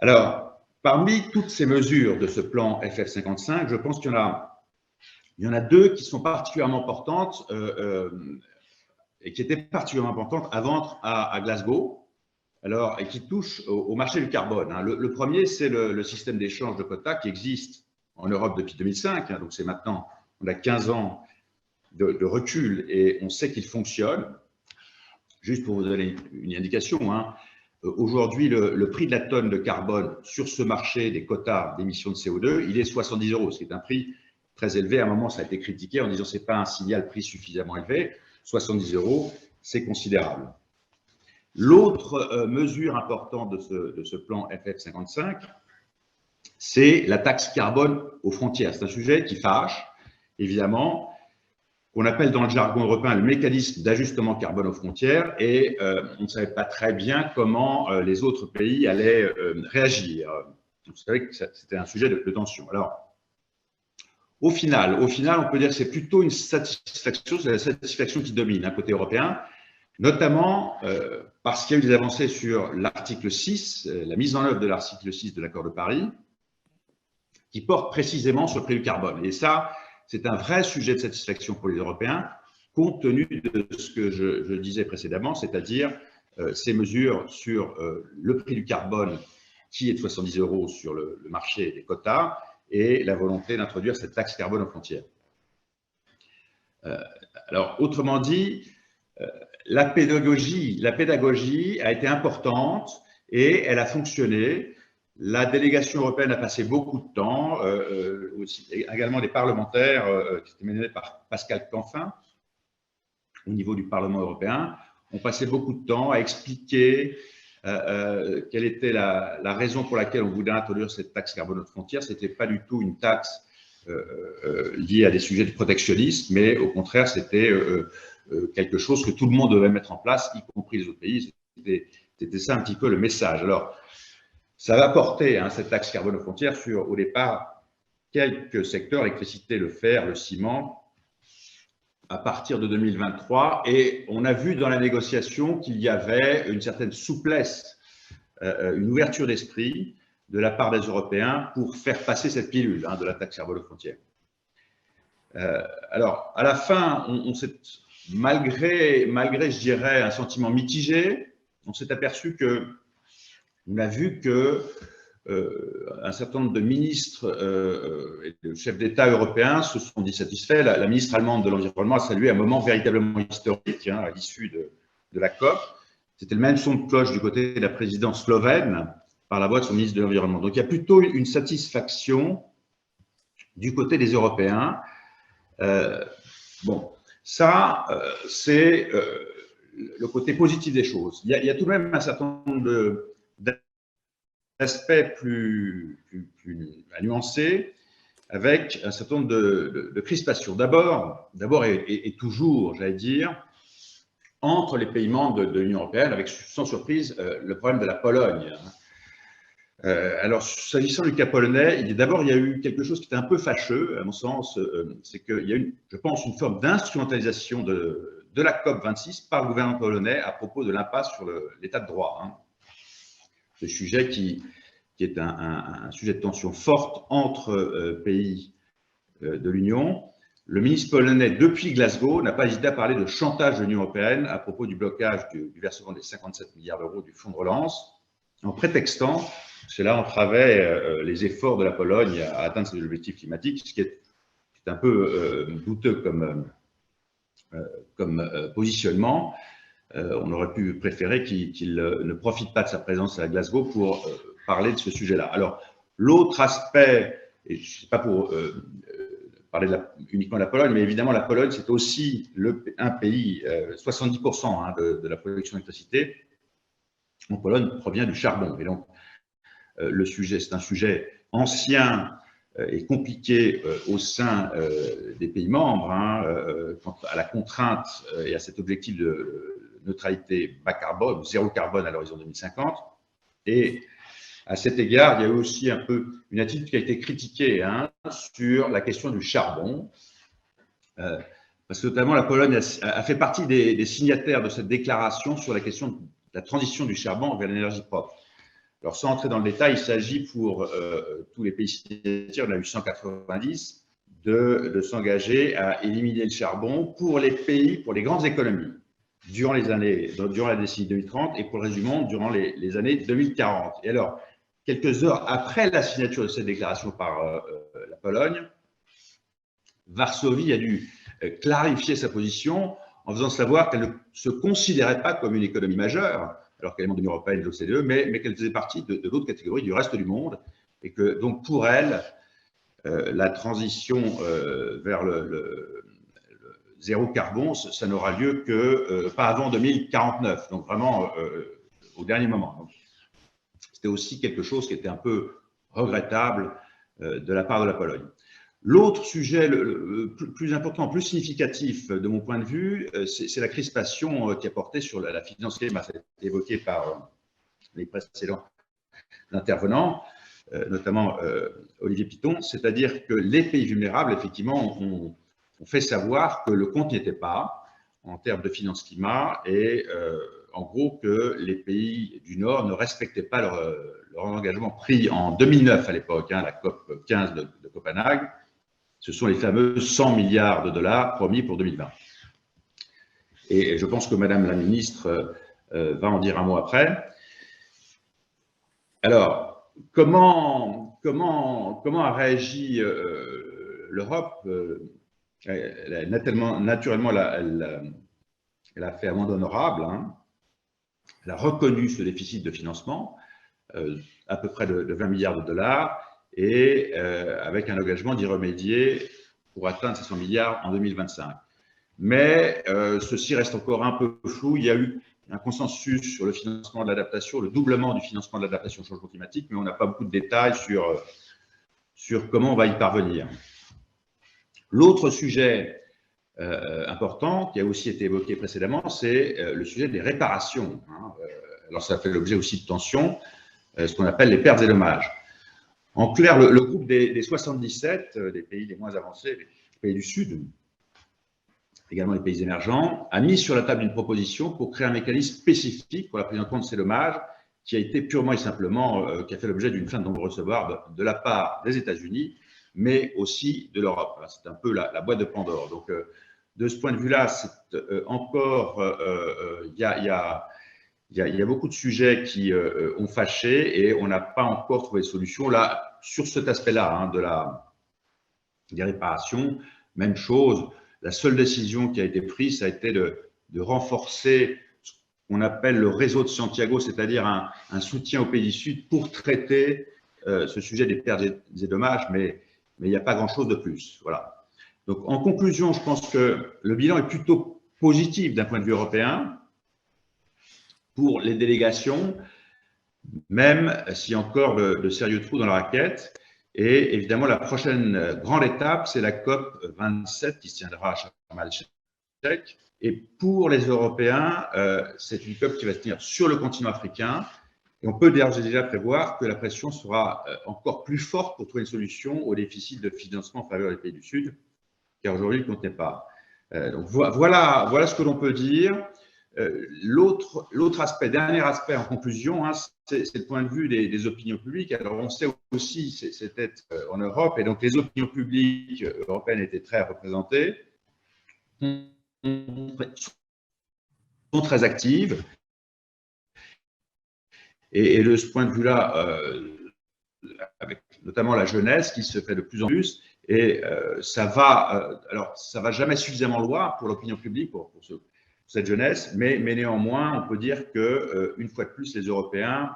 Alors, parmi toutes ces mesures de ce plan FF55, je pense qu'il y en a deux qui sont particulièrement importantes et qui étaient particulièrement importantes avant à Glasgow, alors, et qui touchent au marché du carbone. Le premier, c'est le système d'échange de quotas qui existe en Europe depuis 2005, donc c'est maintenant, on a 15 ans de recul et on sait qu'il fonctionne. Juste pour vous donner une indication, aujourd'hui, le prix de la tonne de carbone sur ce marché des quotas d'émissions de CO2, il est 70 €, ce qui est un prix très élevé. À un moment, ça a été critiqué en disant que ce n'est pas un signal prix suffisamment élevé. 70 €, c'est considérable. L'autre mesure importante de ce plan FF55, c'est la taxe carbone aux frontières. C'est un sujet qui fâche, évidemment, qu'on appelle dans le jargon européen le mécanisme d'ajustement carbone aux frontières, et on ne savait pas très bien comment les autres pays allaient réagir. Vous savez que c'était un sujet de tension. Alors, au final, on peut dire que c'est plutôt une satisfaction, c'est la satisfaction qui domine côté européen, notamment parce qu'il y a eu des avancées sur l'article 6, la mise en œuvre de l'article 6 de l'accord de Paris, qui porte précisément sur le prix du carbone. Et ça, c'est un vrai sujet de satisfaction pour les Européens, compte tenu de ce que je disais précédemment, c'est-à-dire ces mesures sur le prix du carbone qui est de 70 € sur le marché des quotas et la volonté d'introduire cette taxe carbone aux frontières. Alors, autrement dit, la pédagogie a été importante et elle a fonctionné. La délégation européenne a passé beaucoup de temps, aussi, également les parlementaires qui étaient menés par Pascal Canfin au niveau du Parlement européen, ont passé beaucoup de temps à expliquer quelle était la raison pour laquelle on voulait introduire cette taxe carbone aux frontières. Ce n'était pas du tout une taxe liée à des sujets de protectionnisme, mais au contraire, c'était quelque chose que tout le monde devait mettre en place, y compris les autres pays. C'était ça un petit peu le message. Alors, ça va porter cette taxe carbone aux frontières sur, au départ, quelques secteurs, l'électricité, le fer, le ciment, à partir de 2023. Et on a vu dans la négociation qu'il y avait une certaine souplesse, une ouverture d'esprit de la part des Européens pour faire passer cette pilule de la taxe carbone aux frontières. Alors, à la fin, on s'est, malgré, je dirais, un sentiment mitigé, on s'est aperçu que on a vu que un certain nombre de ministres et de chefs d'État européens se sont dit satisfaits. La ministre allemande de l'Environnement a salué un moment véritablement historique à l'issue de la COP. C'était le même son de cloche du côté de la présidence slovène par la voix de son ministre de l'Environnement. Donc, il y a plutôt une satisfaction du côté des Européens. Bon, ça, c'est le côté positif des choses. Il y a tout de même un certain nombre d'aspects plus nuancés, avec un certain nombre de crispations. D'abord et toujours, j'allais dire, entre les pays membres de l'Union européenne, avec sans surprise le problème de la Pologne. Alors, s'agissant du cas polonais, d'abord, il y a eu quelque chose qui était un peu fâcheux, à mon sens, c'est qu'il y a eu, je pense, une forme d'instrumentalisation de la COP26 par le gouvernement polonais à propos de l'impasse sur l'état de droit. Ce sujet qui est un sujet de tension forte entre pays de l'Union. Le ministre polonais, depuis Glasgow, n'a pas hésité à parler de chantage de l'Union européenne à propos du blocage du versement des 57 milliards d'euros du fonds de relance, en prétextant que cela entravait les efforts de la Pologne à atteindre ses objectifs climatiques, ce qui est c'est un peu douteux comme positionnement. On aurait pu préférer qu'il ne profite pas de sa présence à Glasgow pour parler de ce sujet-là. Alors, l'autre aspect, et je ne sais pas pour parler uniquement de la Pologne, mais évidemment, la Pologne, c'est aussi un pays, 70% de la production d'électricité en Pologne provient du charbon. Et donc, le sujet, c'est un sujet ancien et compliqué au sein des pays membres, quant à la contrainte et à cet objectif de neutralité bas carbone, zéro carbone à l'horizon 2050. Et à cet égard, il y a eu aussi un peu une attitude qui a été critiquée sur la question du charbon, parce que notamment la Pologne a fait partie des signataires de cette déclaration sur la question de la transition du charbon vers l'énergie propre. Alors, sans entrer dans le détail, il s'agit pour tous les pays signataires, on a eu 190, de s'engager à éliminer le charbon pour les pays, pour les grandes économies, durant la décennie 2030 et pour le reste du monde durant les années 2040. Et alors, quelques heures après la signature de cette déclaration par la Pologne, Varsovie a dû clarifier sa position en faisant savoir qu'elle ne se considérait pas comme une économie majeure, alors qu'elle est membre de l'Union européenne et de l'OCDE, mais qu'elle faisait partie de l'autre catégorie du reste du monde, et que donc pour elle, la transition vers le zéro carbone, ça n'aura lieu que pas avant 2049, donc vraiment au dernier moment. C'était aussi quelque chose qui était un peu regrettable de la part de la Pologne. L'autre sujet le plus important, plus significatif de mon point de vue, c'est la crispation qui a porté sur la finance climat. Ça a été évoqué par les précédents intervenants, notamment Olivier Piton, c'est-à-dire que les pays vulnérables, effectivement, ont fait savoir que le compte n'y était pas en termes de finance climat et en gros que les pays du Nord ne respectaient pas leur engagement pris en 2009 à l'époque, la COP 15 de Copenhague. Ce sont les fameux 100 milliards de dollars promis pour 2020. Et je pense que Madame la ministre va en dire un mot après. Alors, comment a réagi l'Europe? Naturellement, elle a fait amende honorable. Elle a reconnu ce déficit de financement, à peu près de 20 milliards de dollars, et avec un engagement d'y remédier pour atteindre ces 100 milliards en 2025. Mais ceci reste encore un peu flou. Il y a eu un consensus sur le financement de l'adaptation, le doublement du financement de l'adaptation au changement climatique, mais on n'a pas beaucoup de détails sur comment on va y parvenir. L'autre sujet important qui a aussi été évoqué précédemment, c'est le sujet des réparations. Alors ça fait l'objet aussi de tensions, ce qu'on appelle les pertes et dommages. En clair, le groupe des 77, des pays les moins avancés, les pays du Sud, également les pays émergents, a mis sur la table une proposition pour créer un mécanisme spécifique pour la prise en compte de ces dommages qui a été purement et simplement, qui a fait l'objet d'une plainte de non-recevoir de la part des États-Unis, mais aussi de l'Europe. C'est un peu la boîte de Pandore. Donc, de ce point de vue-là, c'est encore, il y a beaucoup de sujets qui ont fâché et on n'a pas encore trouvé de solution. Là, sur cet aspect-là des réparations, même chose. La seule décision qui a été prise, ça a été de renforcer ce qu'on appelle le réseau de Santiago, c'est-à-dire un soutien aux pays du Sud pour traiter ce sujet des pertes et dommages, mais il n'y a pas grand-chose de plus. Voilà. Donc, en conclusion, je pense que le bilan est plutôt positif d'un point de vue européen pour les délégations, même s'il y a encore de sérieux trous dans la raquette. Et évidemment, la prochaine grande étape, c'est la COP 27 qui se tiendra à Sharm el-Sheikh. Et pour les Européens, c'est une COP qui va se tenir sur le continent africain. Et on peut déjà prévoir que la pression sera encore plus forte pour trouver une solution au déficit de financement en faveur des pays du Sud, car aujourd'hui, il ne comptait pas. Donc voilà ce que l'on peut dire. L'autre aspect, dernier aspect en conclusion, c'est le point de vue des opinions publiques. Alors, on sait aussi, c'était en Europe, et donc les opinions publiques européennes étaient très représentées, sont très actives. Et de ce point de vue-là, avec notamment la jeunesse qui se fait de plus en plus, Et ça va, alors ça va jamais suffisamment loin pour l'opinion publique, pour cette jeunesse, mais néanmoins, on peut dire que une fois de plus, les Européens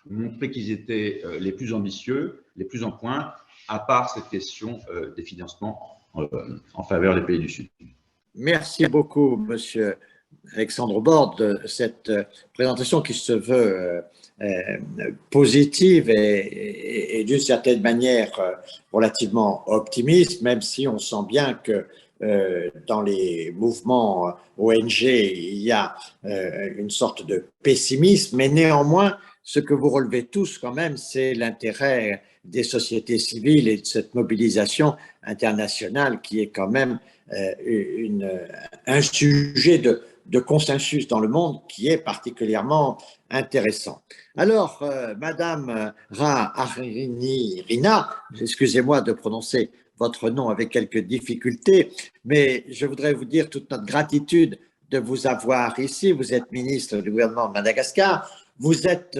ont montré qu'ils étaient les plus ambitieux, les plus en pointe, à part cette question des financements en faveur des pays du Sud. Merci beaucoup, Monsieur Alexandre Bordes, de cette présentation qui se veut positive et d'une certaine manière relativement optimiste, même si on sent bien que dans les mouvements ONG, il y a une sorte de pessimisme, mais néanmoins, ce que vous relevez tous quand même, c'est l'intérêt des sociétés civiles et de cette mobilisation internationale qui est quand même un sujet de consensus dans le monde qui est particulièrement intéressant. Alors, Madame Rina, excusez-moi de prononcer votre nom avec quelques difficultés, mais je voudrais vous dire toute notre gratitude de vous avoir ici. Vous êtes ministre du gouvernement de Madagascar. Vous êtes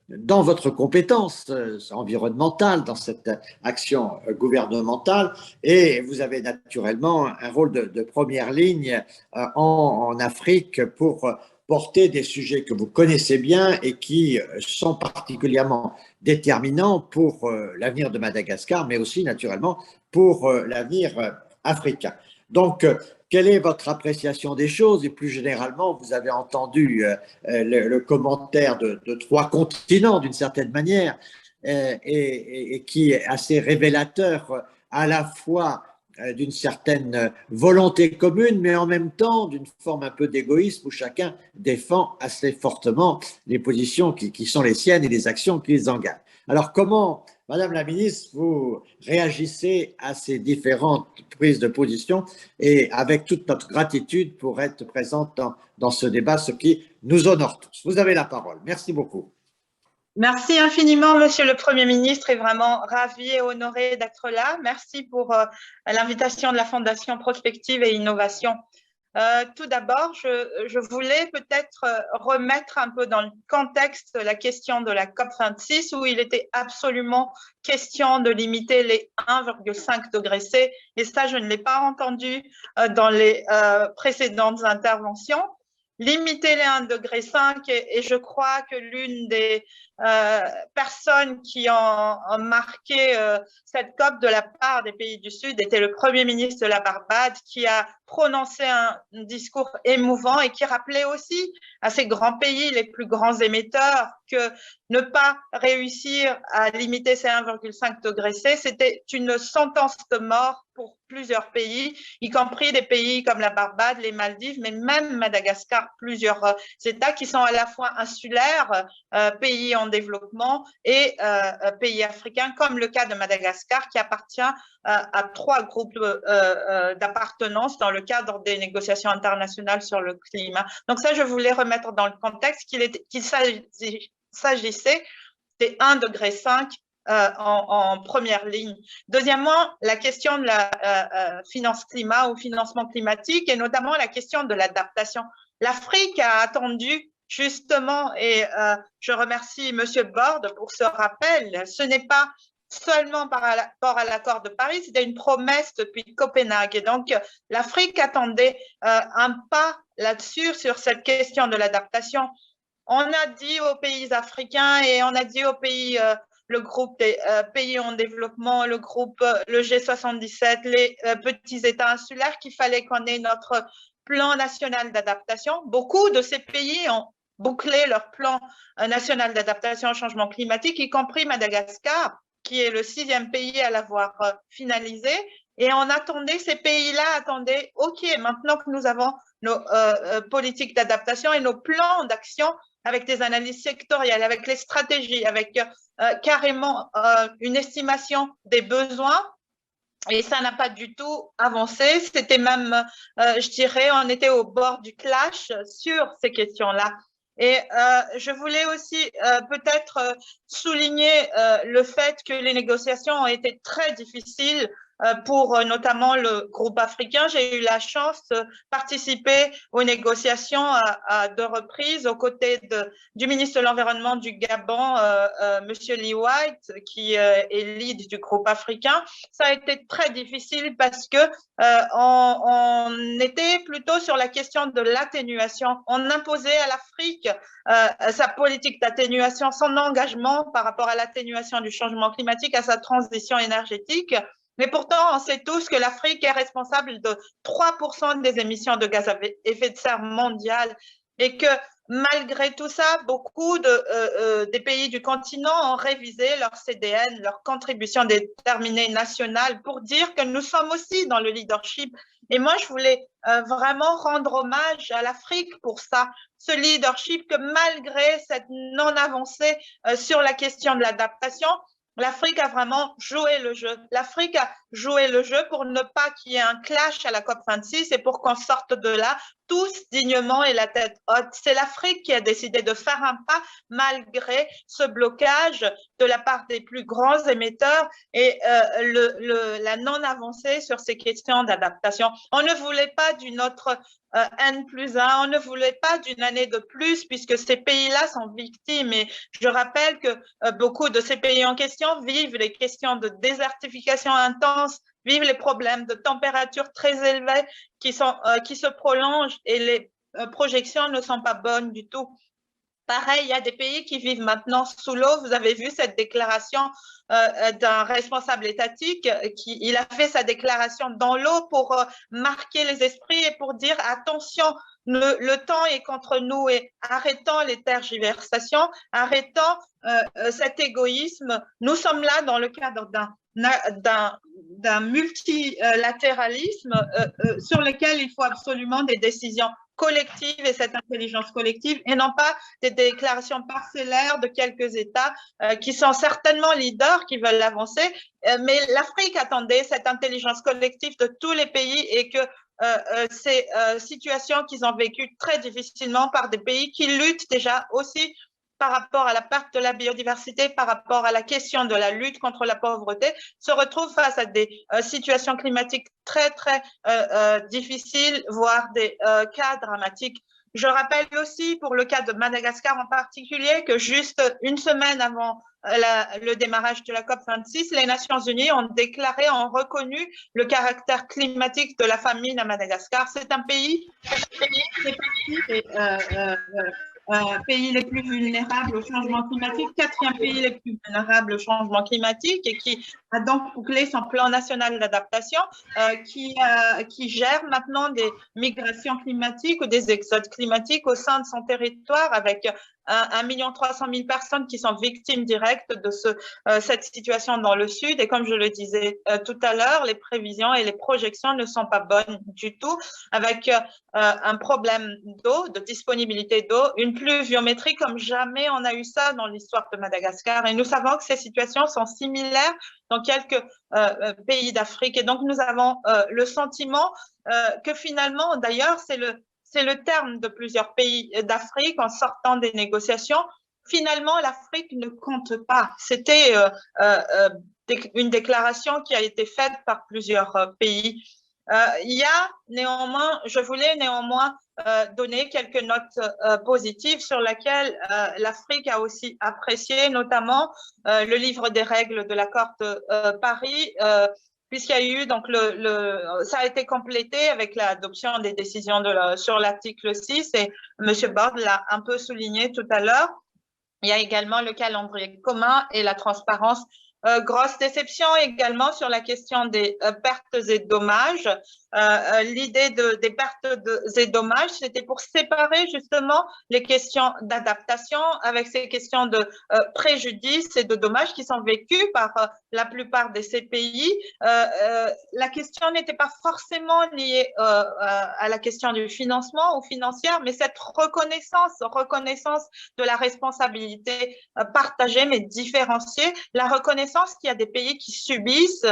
dans votre compétence environnementale, dans cette action gouvernementale, et vous avez naturellement un rôle de première ligne en Afrique pour porter des sujets que vous connaissez bien et qui sont particulièrement déterminants pour l'avenir de Madagascar, mais aussi naturellement pour l'avenir africain. Donc, quelle est votre appréciation des choses? Et plus généralement, vous avez entendu le commentaire de 3 continents d'une certaine manière et qui est assez révélateur à la fois d'une certaine volonté commune, mais en même temps d'une forme un peu d'égoïsme où chacun défend assez fortement les positions qui sont les siennes et les actions qui les engagent. Alors comment, Madame la ministre, vous réagissez à ces différentes prises de position et avec toute notre gratitude pour être présente dans ce débat, ce qui nous honore tous. Vous avez la parole. Merci beaucoup. Merci infiniment, Monsieur le Premier ministre, et vraiment ravi et honoré d'être là. Merci pour l'invitation de la Fondation Prospective et Innovation. Tout d'abord, je voulais peut-être remettre un peu dans le contexte la question de la COP26, où il était absolument question de limiter les 1,5 degrés C, et ça, je ne l'ai pas entendu dans les précédentes interventions. Limiter les 1,5 degré, et je crois que l'une des personnes qui ont marqué cette COP de la part des pays du Sud était le Premier ministre de la Barbade, qui a prononcé un discours émouvant et qui rappelait aussi à ces grands pays, les plus grands émetteurs, que ne pas réussir à limiter ces 1,5 degrés C, c'était une sentence de mort pour plusieurs pays, y compris des pays comme la Barbade, les Maldives, mais même Madagascar, plusieurs États qui sont à la fois insulaires, pays en développement et pays africains, comme le cas de Madagascar, qui appartient à 3 groupes d'appartenance dans le cadre des négociations internationales sur le climat. Donc ça, je voulais remettre dans le contexte qu'il s'agissait des 1,5 degré en première ligne. Deuxièmement, la question de la finance climat ou financement climatique, et notamment la question de l'adaptation. L'Afrique a attendu justement, et je remercie Monsieur Bordes pour ce rappel, ce n'est pas seulement par rapport à l'accord de Paris, c'était une promesse depuis Copenhague. Et donc, l'Afrique attendait un pas là-dessus, sur cette question de l'adaptation. On a dit aux pays africains et on a dit aux pays, le groupe des pays en développement, le groupe, le G77, les petits États insulaires, qu'il fallait qu'on ait notre plan national d'adaptation. Beaucoup de ces pays ont bouclé leur plan national d'adaptation au changement climatique, y compris Madagascar, qui est le 6e pays à l'avoir finalisé. Et on attendait, ces pays-là attendaient, OK, maintenant que nous avons nos politiques d'adaptation et nos plans d'action avec des analyses sectorielles, avec les stratégies, avec carrément une estimation des besoins, et ça n'a pas du tout avancé. C'était même, je dirais, on était au bord du clash sur ces questions-là. Et je voulais aussi peut-être souligner le fait que les négociations ont été très difficiles pour notamment le groupe africain. J'ai eu la chance de participer aux négociations à 2 reprises aux côtés du ministre de l'Environnement du Gabon, Monsieur Lee White, qui est lead du groupe africain. Ça a été très difficile parce que on était plutôt sur la question de l'atténuation. On imposait à l'Afrique sa politique d'atténuation, son engagement par rapport à l'atténuation du changement climatique, à sa transition énergétique. Mais pourtant, on sait tous que l'Afrique est responsable de 3% des émissions de gaz à effet de serre mondiales et que malgré tout ça, beaucoup des pays du continent ont révisé leur CDN, leur contribution déterminée nationale pour dire que nous sommes aussi dans le leadership. Et moi, je voulais vraiment rendre hommage à l'Afrique pour ça, ce leadership que malgré cette non-avancée sur la question de l'adaptation, l'Afrique a vraiment joué le jeu. L'Afrique a joué le jeu pour ne pas qu'il y ait un clash à la COP26 et pour qu'on sorte de là tous dignement et la tête haute. C'est l'Afrique qui a décidé de faire un pas malgré ce blocage de la part des plus grands émetteurs et la non-avancée sur ces questions d'adaptation. On ne voulait pas d'une autre N+1, on ne voulait pas d'une année de plus puisque ces pays-là sont victimes. Et je rappelle que beaucoup de ces pays en question vivent les questions de désertification intense, vivent les problèmes de température très élevées qui se prolongent et les projections ne sont pas bonnes du tout. Pareil, il y a des pays qui vivent maintenant sous l'eau. Vous avez vu cette déclaration d'un responsable étatique il a fait sa déclaration dans l'eau pour marquer les esprits et pour dire attention, le temps est contre nous et arrêtons les tergiversations, arrêtons cet égoïsme. Nous sommes là dans le cadre d'un multilatéralisme sur lequel il faut absolument des décisions collective et cette intelligence collective et non pas des déclarations parcellaires de quelques États qui sont certainement leaders, qui veulent avancer, mais l'Afrique attendait cette intelligence collective de tous les pays et que ces situations qu'ils ont vécues très difficilement par des pays qui luttent déjà aussi par rapport à la perte de la biodiversité, par rapport à la question de la lutte contre la pauvreté, se retrouvent face à des situations climatiques très, très difficiles, voire des cas dramatiques. Je rappelle aussi, pour le cas de Madagascar en particulier, que juste une semaine avant le démarrage de la COP26, les Nations Unies ont reconnu le caractère climatique de la famine à Madagascar. C'est un pays très petit et pays les plus vulnérables au changement climatique, 4e pays les plus vulnérables au changement climatique et qui a donc bouclé son plan national d'adaptation qui gère maintenant des migrations climatiques ou des exodes climatiques au sein de son territoire avec 1,3 million de personnes qui sont victimes directes de cette situation dans le sud. Et comme je le disais tout à l'heure, les prévisions et les projections ne sont pas bonnes du tout, avec un problème d'eau, de disponibilité d'eau, une pluviométrie comme jamais on a eu ça dans l'histoire de Madagascar. Et nous savons que ces situations sont similaires dans quelques pays d'Afrique. Et donc, nous avons le sentiment que finalement, d'ailleurs, c'est le terme de plusieurs pays d'Afrique en sortant des négociations. Finalement, l'Afrique ne compte pas. C'était une déclaration qui a été faite par plusieurs pays. Il y a néanmoins, je voulais néanmoins donner quelques notes positives sur lesquelles l'Afrique a aussi apprécié, notamment le livre des règles de l'accord de Paris, puisqu'il y a eu, donc ça a été complété avec l'adoption des décisions sur l'article 6 et M. Borde l'a un peu souligné tout à l'heure. Il y a également le calendrier commun et la transparence. Grosse déception également sur la question des pertes et dommages. L'idée des pertes et dommages, c'était pour séparer justement les questions d'adaptation avec ces questions de préjudice et de dommages qui sont vécus par la plupart de ces pays. La question n'était pas forcément liée à la question du financement ou financière, mais cette reconnaissance de la responsabilité partagée mais différenciée, la reconnaissance qu'il y a des pays qui subissent,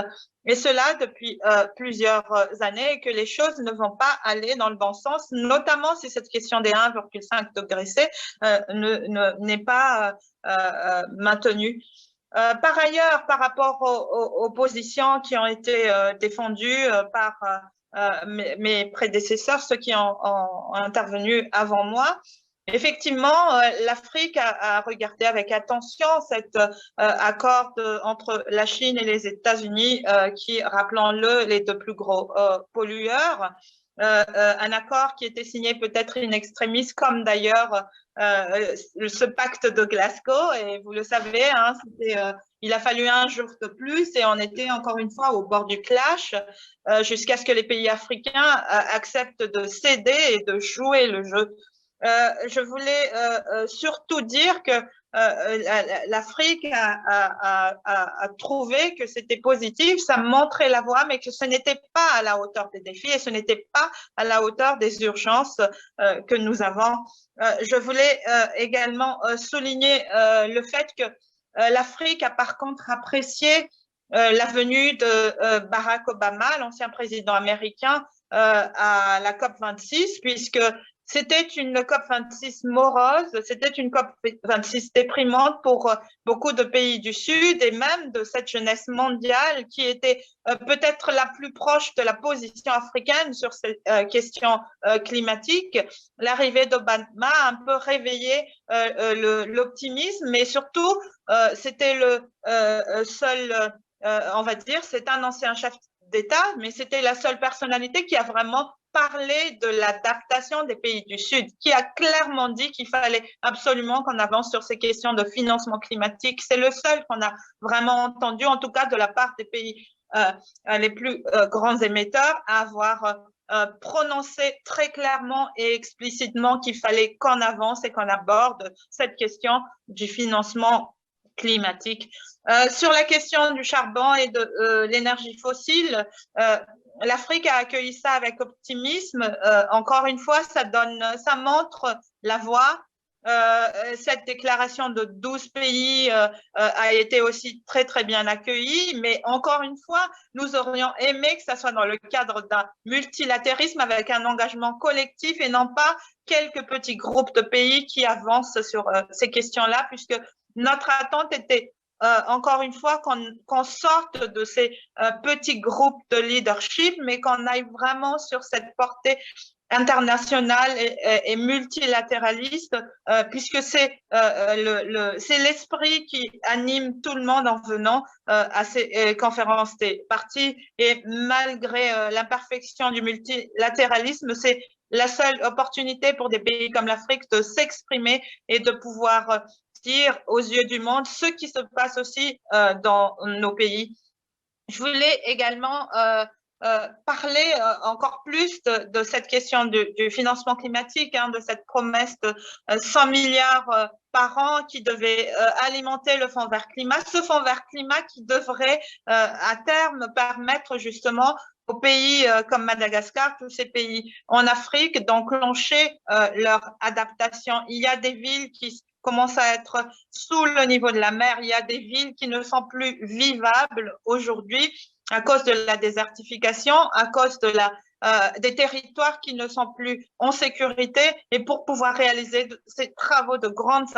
et cela depuis plusieurs années, et que les choses ne vont pas aller dans le bon sens, notamment si cette question des 1,5 degrés C n'est pas maintenue. Par ailleurs, par rapport aux positions qui ont été défendues par mes prédécesseurs, ceux qui ont intervenu avant moi, effectivement, l'Afrique a regardé avec attention cet accord entre la Chine et les États-Unis qui, rappelons-le, les deux plus gros pollueurs. Un accord qui était signé peut-être in extremis, comme d'ailleurs ce pacte de Glasgow, et vous le savez, hein, il a fallu un jour de plus et on était encore une fois au bord du clash jusqu'à ce que les pays africains acceptent de céder et de jouer le jeu. Je voulais surtout dire que l'Afrique a trouvé que c'était positif, ça montrait la voie, mais que ce n'était pas à la hauteur des défis et ce n'était pas à la hauteur des urgences que nous avons. Je voulais également souligner le fait que l'Afrique a par contre apprécié la venue de Barack Obama, l'ancien président américain, à la COP26, puisque c'était une COP26 morose, c'était une COP26 déprimante pour beaucoup de pays du Sud et même de cette jeunesse mondiale qui était peut-être la plus proche de la position africaine sur ces questions climatiques. L'arrivée d'Obama a un peu réveillé l'optimisme, mais surtout, c'était le seul, on va dire, c'est un ancien chef d'État, mais c'était la seule personnalité qui a vraiment parlé de l'adaptation des pays du Sud, qui a clairement dit qu'il fallait absolument qu'on avance sur ces questions de financement climatique. C'est le seul qu'on a vraiment entendu, en tout cas de la part des pays les plus grands émetteurs, à avoir prononcé très clairement et explicitement qu'il fallait qu'on avance et qu'on aborde cette question du financement climatique. Sur la question du charbon et de l'énergie fossile, l'Afrique a accueilli ça avec optimisme. Encore une fois, ça montre la voie. Cette déclaration de 12 pays a été aussi très, très bien accueillie. Mais encore une fois, nous aurions aimé que ça soit dans le cadre d'un multilatérisme avec un engagement collectif et non pas quelques petits groupes de pays qui avancent sur ces questions-là, puisque notre attente était encore une fois qu'on sorte de ces petits groupes de leadership, mais qu'on aille vraiment sur cette portée internationale et multilatéraliste, puisque c'est l'esprit qui anime tout le monde en venant à ces conférences des partis. Et malgré l'imperfection du multilatéralisme, c'est la seule opportunité pour des pays comme l'Afrique de s'exprimer et de pouvoir dire aux yeux du monde ce qui se passe aussi dans nos pays. Je voulais également parler encore plus de cette question du financement climatique, hein, de cette promesse de 100 milliards par an qui devait alimenter le Fonds vert climat. Ce Fonds vert climat qui devrait à terme permettre justement aux pays comme Madagascar, tous ces pays en Afrique, d'enclencher leur adaptation. Il y a des villes qui commencent à être sous le niveau de la mer. Il y a des villes qui ne sont plus vivables aujourd'hui à cause de la désertification, à cause de des territoires qui ne sont plus en sécurité. Et pour pouvoir réaliser ces travaux de grandes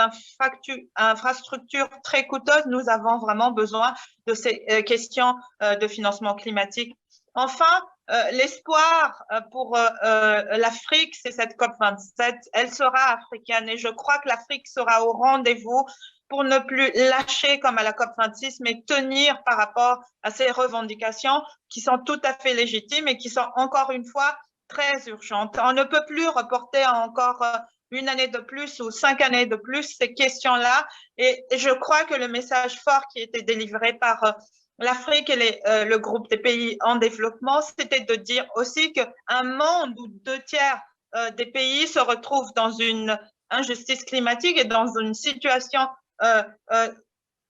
infrastructures très coûteuses, nous avons vraiment besoin de ces questions de financement climatique. Enfin, l'espoir pour l'Afrique, c'est cette COP27. Elle sera africaine et je crois que l'Afrique sera au rendez-vous pour ne plus lâcher comme à la COP26, mais tenir par rapport à ces revendications qui sont tout à fait légitimes et qui sont encore une fois très urgentes. On ne peut plus reporter encore une année de plus ou 5 années de plus ces questions-là. Et je crois que le message fort qui était délivré par l'Afrique et le groupe des pays en développement, c'était de dire aussi qu'un monde où 2/3 des pays se retrouvent dans une injustice climatique et dans une situation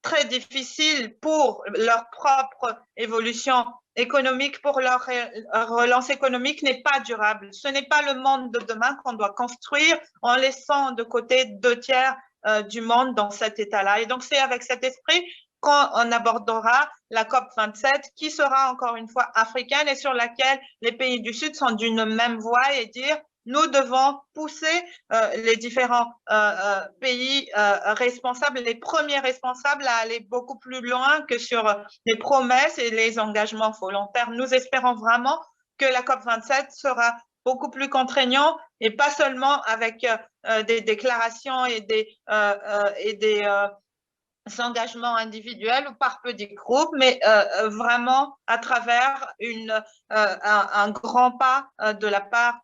très difficile pour leur propre évolution économique, pour leur relance économique, n'est pas durable. Ce n'est pas le monde de demain qu'on doit construire en laissant de côté 2/3 du monde dans cet état-là. Et donc, c'est avec cet esprit qu'on abordera la COP27 qui sera encore une fois africaine et sur laquelle les pays du Sud sont d'une même voie et dire nous devons pousser les différents pays responsables, les premiers responsables à aller beaucoup plus loin que sur les promesses et les engagements volontaires. Nous espérons vraiment que la COP27 sera beaucoup plus contraignant et pas seulement avec des déclarations et des engagements individuels ou par petits groupes, mais vraiment à travers un grand pas de la part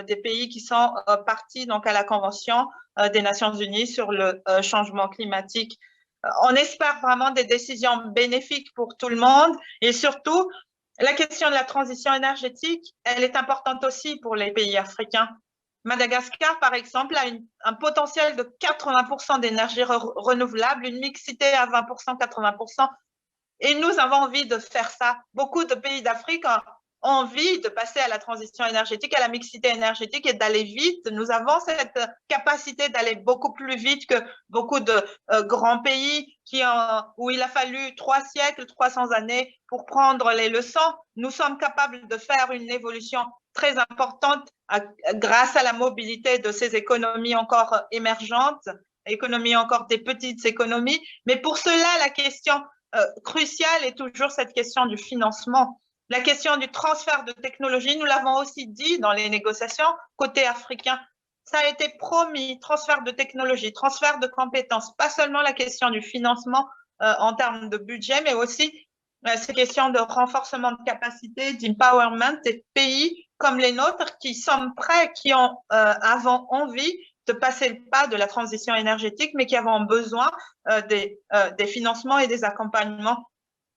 des pays qui sont partis donc à la Convention des Nations Unies sur le changement climatique. On espère vraiment des décisions bénéfiques pour tout le monde et surtout, la question de la transition énergétique, elle est importante aussi pour les pays africains. Madagascar, par exemple, a un potentiel de 80% d'énergie renouvelable, une mixité à 20%, 80%. Et nous avons envie de faire ça. Beaucoup de pays d'Afrique ont envie de passer à la transition énergétique, à la mixité énergétique et d'aller vite. Nous avons cette capacité d'aller beaucoup plus vite que beaucoup de grands pays où il a fallu 3 siècles, 300 années pour prendre les leçons. Nous sommes capables de faire une évolution très importante grâce à la mobilité de ces économies encore émergentes, économies encore des petites économies. Mais pour cela, la question cruciale est toujours cette question du financement. La question du transfert de technologie, nous l'avons aussi dit dans les négociations côté africain, ça a été promis, transfert de technologie, transfert de compétences, pas seulement la question du financement en termes de budget, mais aussi ces questions de renforcement de capacité, d'empowerment des pays comme les nôtres qui sont prêts, qui avons envie de passer le pas de la transition énergétique, mais qui avons besoin des financements et des accompagnements.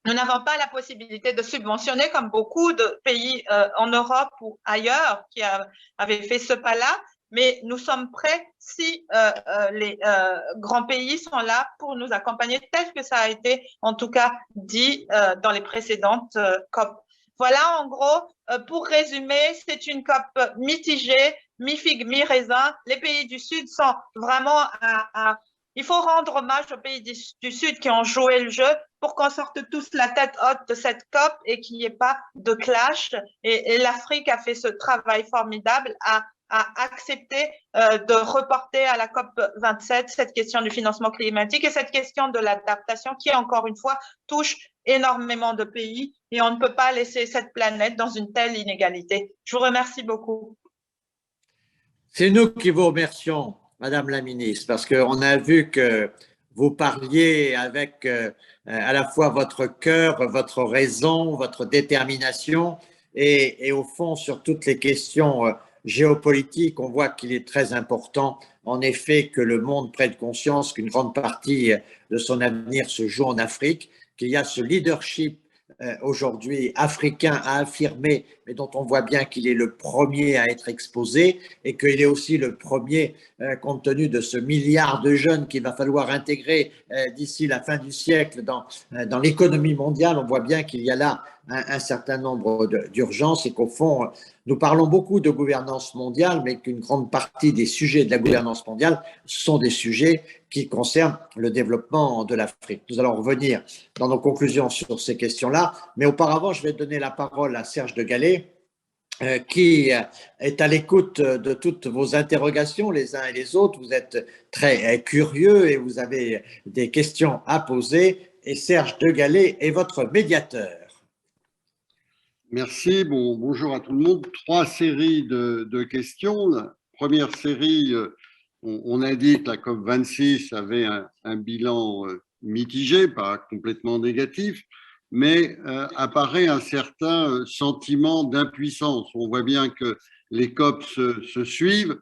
Nous n'avons pas la possibilité de subventionner comme beaucoup de pays en Europe ou ailleurs qui avaient fait ce pas-là, mais nous sommes prêts si les grands pays sont là pour nous accompagner, tel que ça a été en tout cas dit dans les précédentes COP. Voilà, en gros, pour résumer, c'est une COP mitigée, mi-figue, mi-raisin. Les pays du Sud sont vraiment il faut rendre hommage aux pays du Sud qui ont joué le jeu pour qu'on sorte tous la tête haute de cette COP et qu'il n'y ait pas de clash. Et l'Afrique a fait ce travail formidable à accepter de reporter à la COP 27 cette question du financement climatique et cette question de l'adaptation qui, encore une fois, touche énormément de pays et on ne peut pas laisser cette planète dans une telle inégalité. Je vous remercie beaucoup. C'est nous qui vous remercions, Madame la Ministre, parce qu'on a vu que vous parliez avec à la fois votre cœur, votre raison, votre détermination et au fond sur toutes les questions géopolitiques, on voit qu'il est très important en effet que le monde prenne conscience qu'une grande partie de son avenir se joue en Afrique, qu'il y a ce leadership aujourd'hui africain à affirmer, mais dont on voit bien qu'il est le premier à être exposé et qu'il est aussi le premier, compte tenu de ce milliard de jeunes qu'il va falloir intégrer d'ici la fin du siècle dans l'économie mondiale. On voit bien qu'il y a là un certain nombre d'urgences et qu'au fond, nous parlons beaucoup de gouvernance mondiale, mais qu'une grande partie des sujets de la gouvernance mondiale sont des sujets qui concernent le développement de l'Afrique. Nous allons revenir dans nos conclusions sur ces questions-là, mais auparavant, je vais donner la parole à Serge de Gallet, qui est à l'écoute de toutes vos interrogations les uns et les autres. Vous êtes très curieux et vous avez des questions à poser. Et Serge de Gallet est votre médiateur. Merci, bonjour à tout le monde. 3 séries de questions. La première série, on indique que la COP26 avait un bilan mitigé, pas complètement négatif, mais apparaît un certain sentiment d'impuissance. On voit bien que les COP se suivent,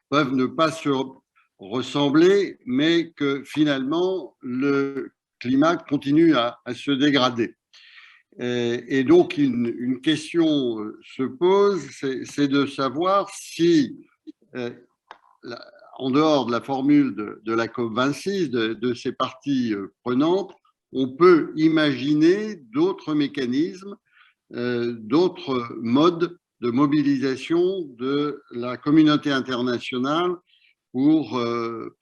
peuvent ne pas se ressembler, mais que finalement, le climat continue à se dégrader. Et donc, une question se pose, c'est de savoir si, en dehors de la formule de la COP26, de ces parties prenantes, on peut imaginer d'autres mécanismes, d'autres modes de mobilisation de la communauté internationale pour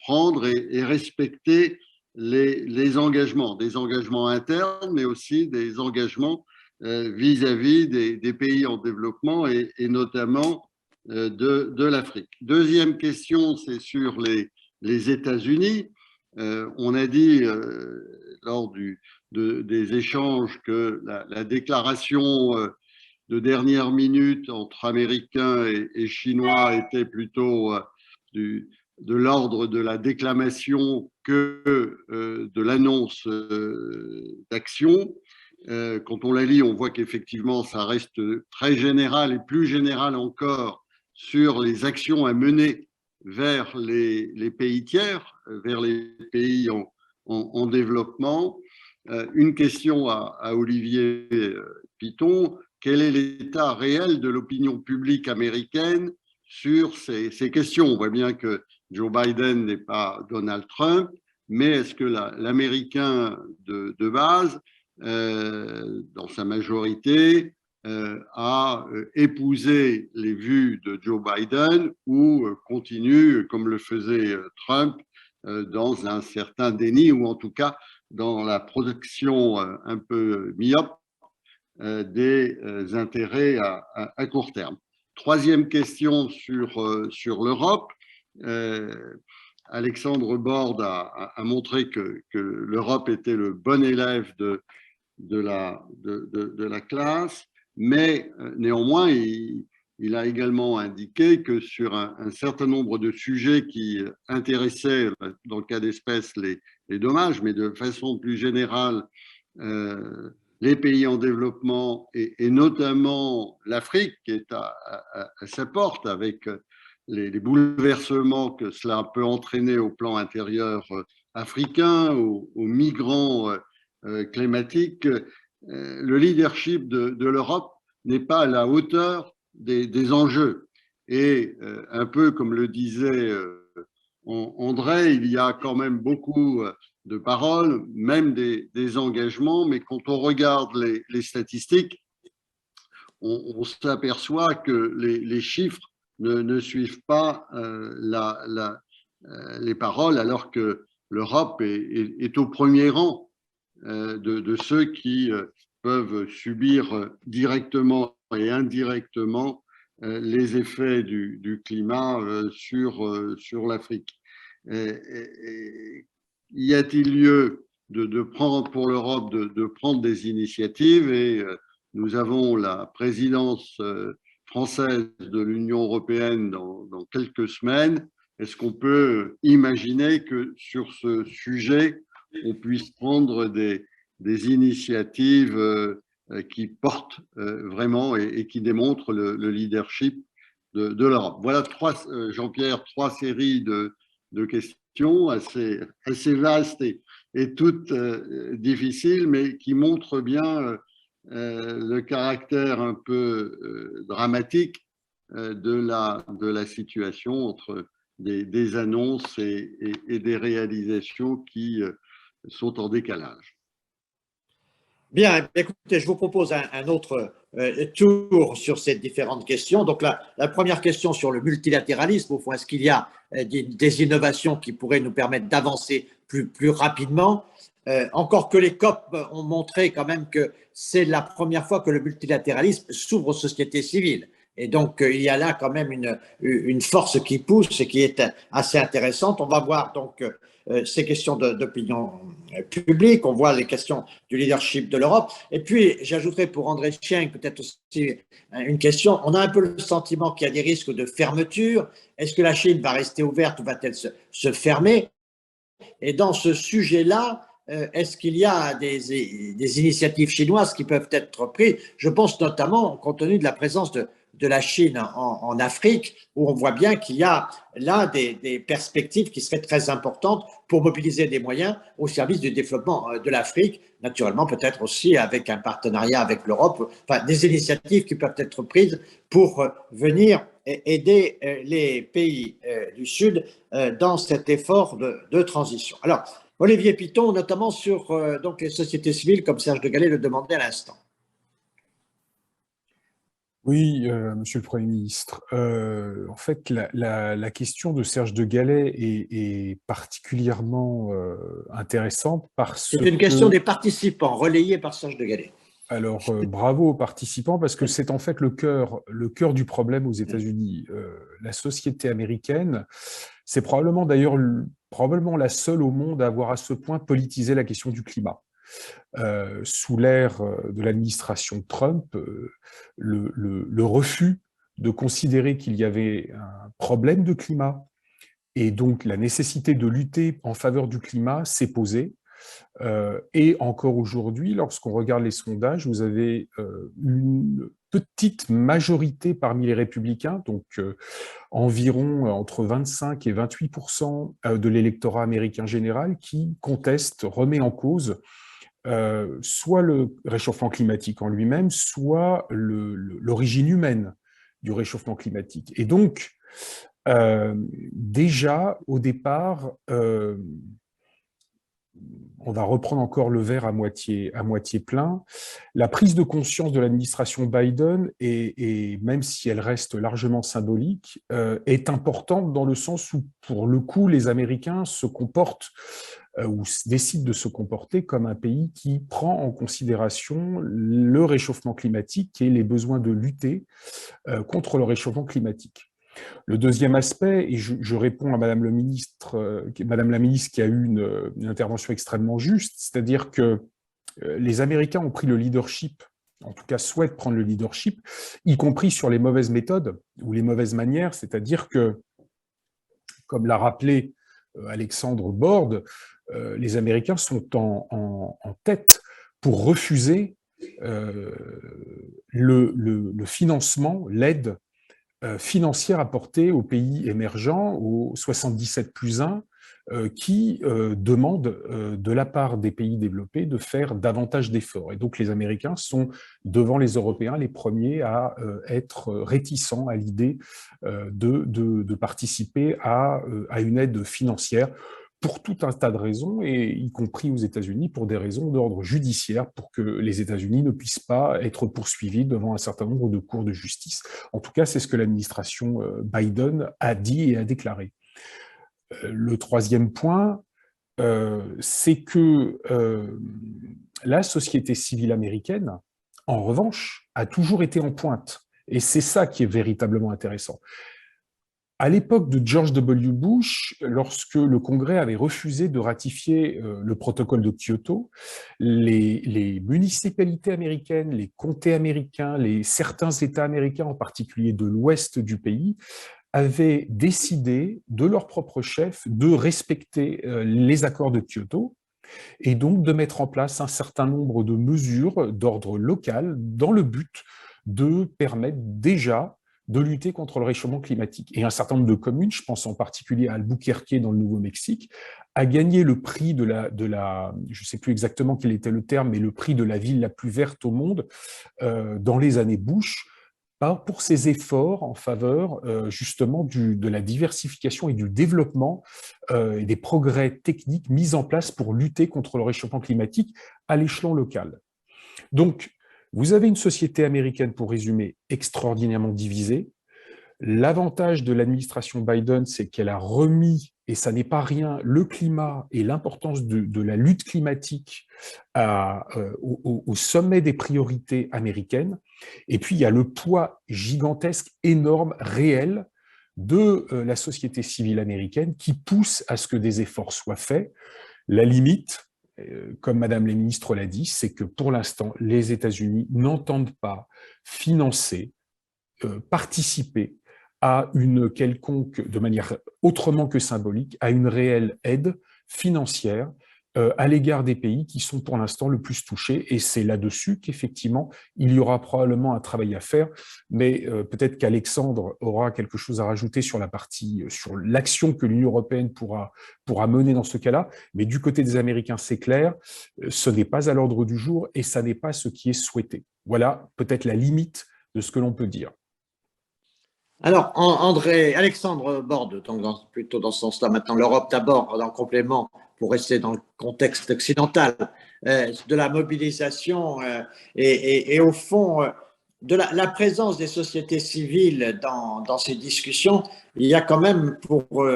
prendre et respecter les engagements, des engagements internes, mais aussi des engagements vis-à-vis des pays en développement et notamment de l'Afrique. Deuxième question, c'est sur les États-Unis. On a dit lors des échanges que la déclaration de dernière minute entre Américains et Chinois était plutôt de l'ordre de la déclamation que de l'annonce d'action. Quand on la lit, on voit qu'effectivement, ça reste très général et plus général encore sur les actions à mener vers les pays tiers, vers les pays en développement. Une question à Olivier Piton. Quel est l'état réel de l'opinion publique américaine sur ces questions? On voit bien que Joe Biden n'est pas Donald Trump, mais est-ce que l'Américain de base, dans sa majorité, a épousé les vues de Joe Biden ou continue, comme le faisait Trump, dans un certain déni ou en tout cas dans la protection un peu myope des intérêts à court terme. Troisième question sur l'Europe. Alexandre Borde a montré que l'Europe était le bon élève de la classe, mais néanmoins, il a également indiqué que sur un certain nombre de sujets qui intéressaient, dans le cas d'espèce, les dommages, mais de façon plus générale, les pays en développement et notamment l'Afrique qui est à sa porte avec les bouleversements que cela peut entraîner au plan intérieur africain, aux migrants climatiques, le leadership de l'Europe n'est pas à la hauteur des enjeux. Et un peu comme le disait André, il y a quand même beaucoup de paroles, même des engagements, mais quand on regarde les statistiques, on s'aperçoit que les chiffres ne suivent pas les paroles, alors que l'Europe est au premier rang de ceux qui peuvent subir directement et indirectement les effets du climat sur l'Afrique. Y a-t-il lieu pour l'Europe de prendre des initiatives? Et nous avons la présidence française de l'Union européenne dans quelques semaines. Est-ce qu'on peut imaginer que sur ce sujet, on puisse prendre des initiatives qui portent vraiment et qui démontrent le leadership de l'Europe? Voilà Jean-Pierre, trois séries de questions assez vastes et toutes difficiles, mais qui montrent bien le caractère un peu dramatique de la situation entre des annonces et des réalisations qui sont en décalage. Bien, écoutez, je vous propose un autre tour sur ces différentes questions. Donc la première question sur le multilatéralisme, au fond, est-ce qu'il y a des innovations qui pourraient nous permettre d'avancer plus rapidement? Encore que les COP ont montré quand même que c'est la première fois que le multilatéralisme s'ouvre aux sociétés civiles. Et donc, il y a là quand même une force qui pousse et qui est assez intéressante. On va voir donc ces questions d'opinion publique, on voit les questions du leadership de l'Europe. Et puis, j'ajouterais pour André Chieng peut-être aussi une question. On a un peu le sentiment qu'il y a des risques de fermeture. Est-ce que la Chine va rester ouverte ou va-t-elle se fermer? Et dans ce sujet-là, est-ce qu'il y a des initiatives chinoises qui peuvent être prises? Je pense notamment, compte tenu de la présence de la Chine en Afrique, où on voit bien qu'il y a là des perspectives qui seraient très importantes pour mobiliser des moyens au service du développement de l'Afrique, naturellement peut-être aussi avec un partenariat avec l'Europe, enfin des initiatives qui peuvent être prises pour venir aider les pays du Sud dans cet effort de transition. Alors, Olivier Piton, notamment sur donc les sociétés civiles, comme Serge de Gallet le demandait à l'instant. Oui, Monsieur le Premier ministre. En fait, la question de Serge de Gallet est particulièrement intéressante parce que… C'est une question des participants, relayée par Serge de Gallet. Alors, bravo aux participants, parce que c'est en fait le cœur du problème aux États-Unis. La société américaine, c'est probablement d'ailleurs probablement la seule au monde à avoir à ce point politisé la question du climat. Sous l'ère de l'administration Trump, le refus de considérer qu'il y avait un problème de climat et donc la nécessité de lutter en faveur du climat s'est posée. Et encore aujourd'hui, lorsqu'on regarde les sondages, vous avez une petite majorité parmi les républicains, donc environ entre 25 et 28% de l'électorat américain général, qui conteste, remet en cause soit le réchauffement climatique en lui-même, soit l'origine humaine du réchauffement climatique. Et donc, déjà, au départ, on va reprendre encore le verre à moitié plein. La prise de conscience de l'administration Biden, et même si elle reste largement symbolique, est importante dans le sens où, pour le coup, les Américains se comportent ou décident de se comporter comme un pays qui prend en considération le réchauffement climatique et les besoins de lutter contre le réchauffement climatique. Le deuxième aspect, et je réponds à Madame la ministre qui a eu une intervention extrêmement juste, c'est-à-dire que les Américains ont pris le leadership, en tout cas souhaitent prendre le leadership, y compris sur les mauvaises méthodes ou les mauvaises manières, c'est-à-dire que, comme l'a rappelé Alexandre Borde, les Américains sont en tête pour refuser le financement, l'aide financière apportée aux pays émergents, aux 77+1, qui demandent de la part des pays développés de faire davantage d'efforts. Et donc les Américains sont, devant les Européens, les premiers à être réticents à l'idée de participer à une aide financière, pour tout un tas de raisons, et y compris aux États-Unis pour des raisons d'ordre judiciaire, pour que les États-Unis ne puissent pas être poursuivis devant un certain nombre de cours de justice. En tout cas, c'est ce que l'administration Biden a dit et a déclaré. Le troisième point, c'est que la société civile américaine, en revanche, a toujours été en pointe. Et c'est ça qui est véritablement intéressant. À l'époque de George W. Bush, lorsque le Congrès avait refusé de ratifier le protocole de Kyoto, les municipalités américaines, les comtés américains, certains États américains, en particulier de l'ouest du pays, avaient décidé de leur propre chef de respecter les accords de Kyoto et donc de mettre en place un certain nombre de mesures d'ordre local dans le but de permettre déjà de lutter contre le réchauffement climatique. Et un certain nombre de communes, je pense en particulier à Albuquerque dans le Nouveau-Mexique, a gagné le prix de la je ne sais plus exactement quel était le terme, mais le prix de la ville la plus verte au monde dans les années Bush, pour ses efforts en faveur justement de la diversification et du développement et des progrès techniques mis en place pour lutter contre le réchauffement climatique à l'échelon local. Donc, vous avez une société américaine, pour résumer, extraordinairement divisée. L'avantage de l'administration Biden, c'est qu'elle a remis, et ça n'est pas rien, le climat et l'importance de la lutte climatique au sommet des priorités américaines. Et puis, il y a le poids gigantesque, énorme, réel de la société civile américaine qui pousse à ce que des efforts soient faits. La limite, comme Madame la ministre l'a dit, c'est que pour l'instant, les États-Unis n'entendent pas financer, participer à une quelconque, de manière autrement que symbolique, à une réelle aide financière à l'égard des pays qui sont pour l'instant le plus touchés. Et c'est là-dessus qu'effectivement, il y aura probablement un travail à faire, mais peut-être qu'Alexandre aura quelque chose à rajouter sur la partie, sur l'action que l'Union européenne pourra mener dans ce cas-là. Mais du côté des Américains, c'est clair, ce n'est pas à l'ordre du jour et ça n'est pas ce qui est souhaité. Voilà peut-être la limite de ce que l'on peut dire. Alors, Alexandre Borde, donc plutôt dans ce sens-là, maintenant l'Europe d'abord, en complément, pour rester dans le contexte occidental, de la mobilisation et au fond, de la présence des sociétés civiles dans ces discussions, il y a quand même pour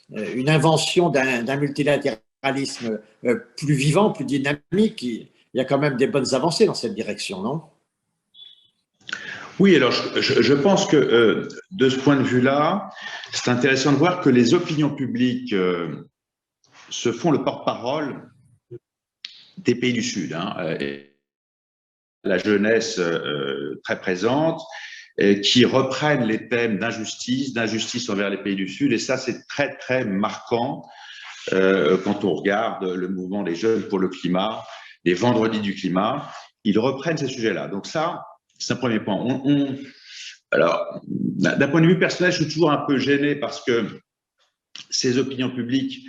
une invention d'un multilatéralisme plus vivant, plus dynamique. il y a quand même des bonnes avancées dans cette direction, non? Oui, alors je pense que de ce point de vue-là, c'est intéressant de voir que les opinions publiques se font le porte-parole des pays du Sud. La jeunesse très présente, qui reprennent les thèmes d'injustice envers les pays du Sud. Et ça, c'est très, très marquant quand on regarde le mouvement des jeunes pour le climat, les vendredis du climat. Ils reprennent ces sujets-là. Donc ça, c'est un premier point. Alors, d'un point de vue personnel, je suis toujours un peu gêné parce que ces opinions publiques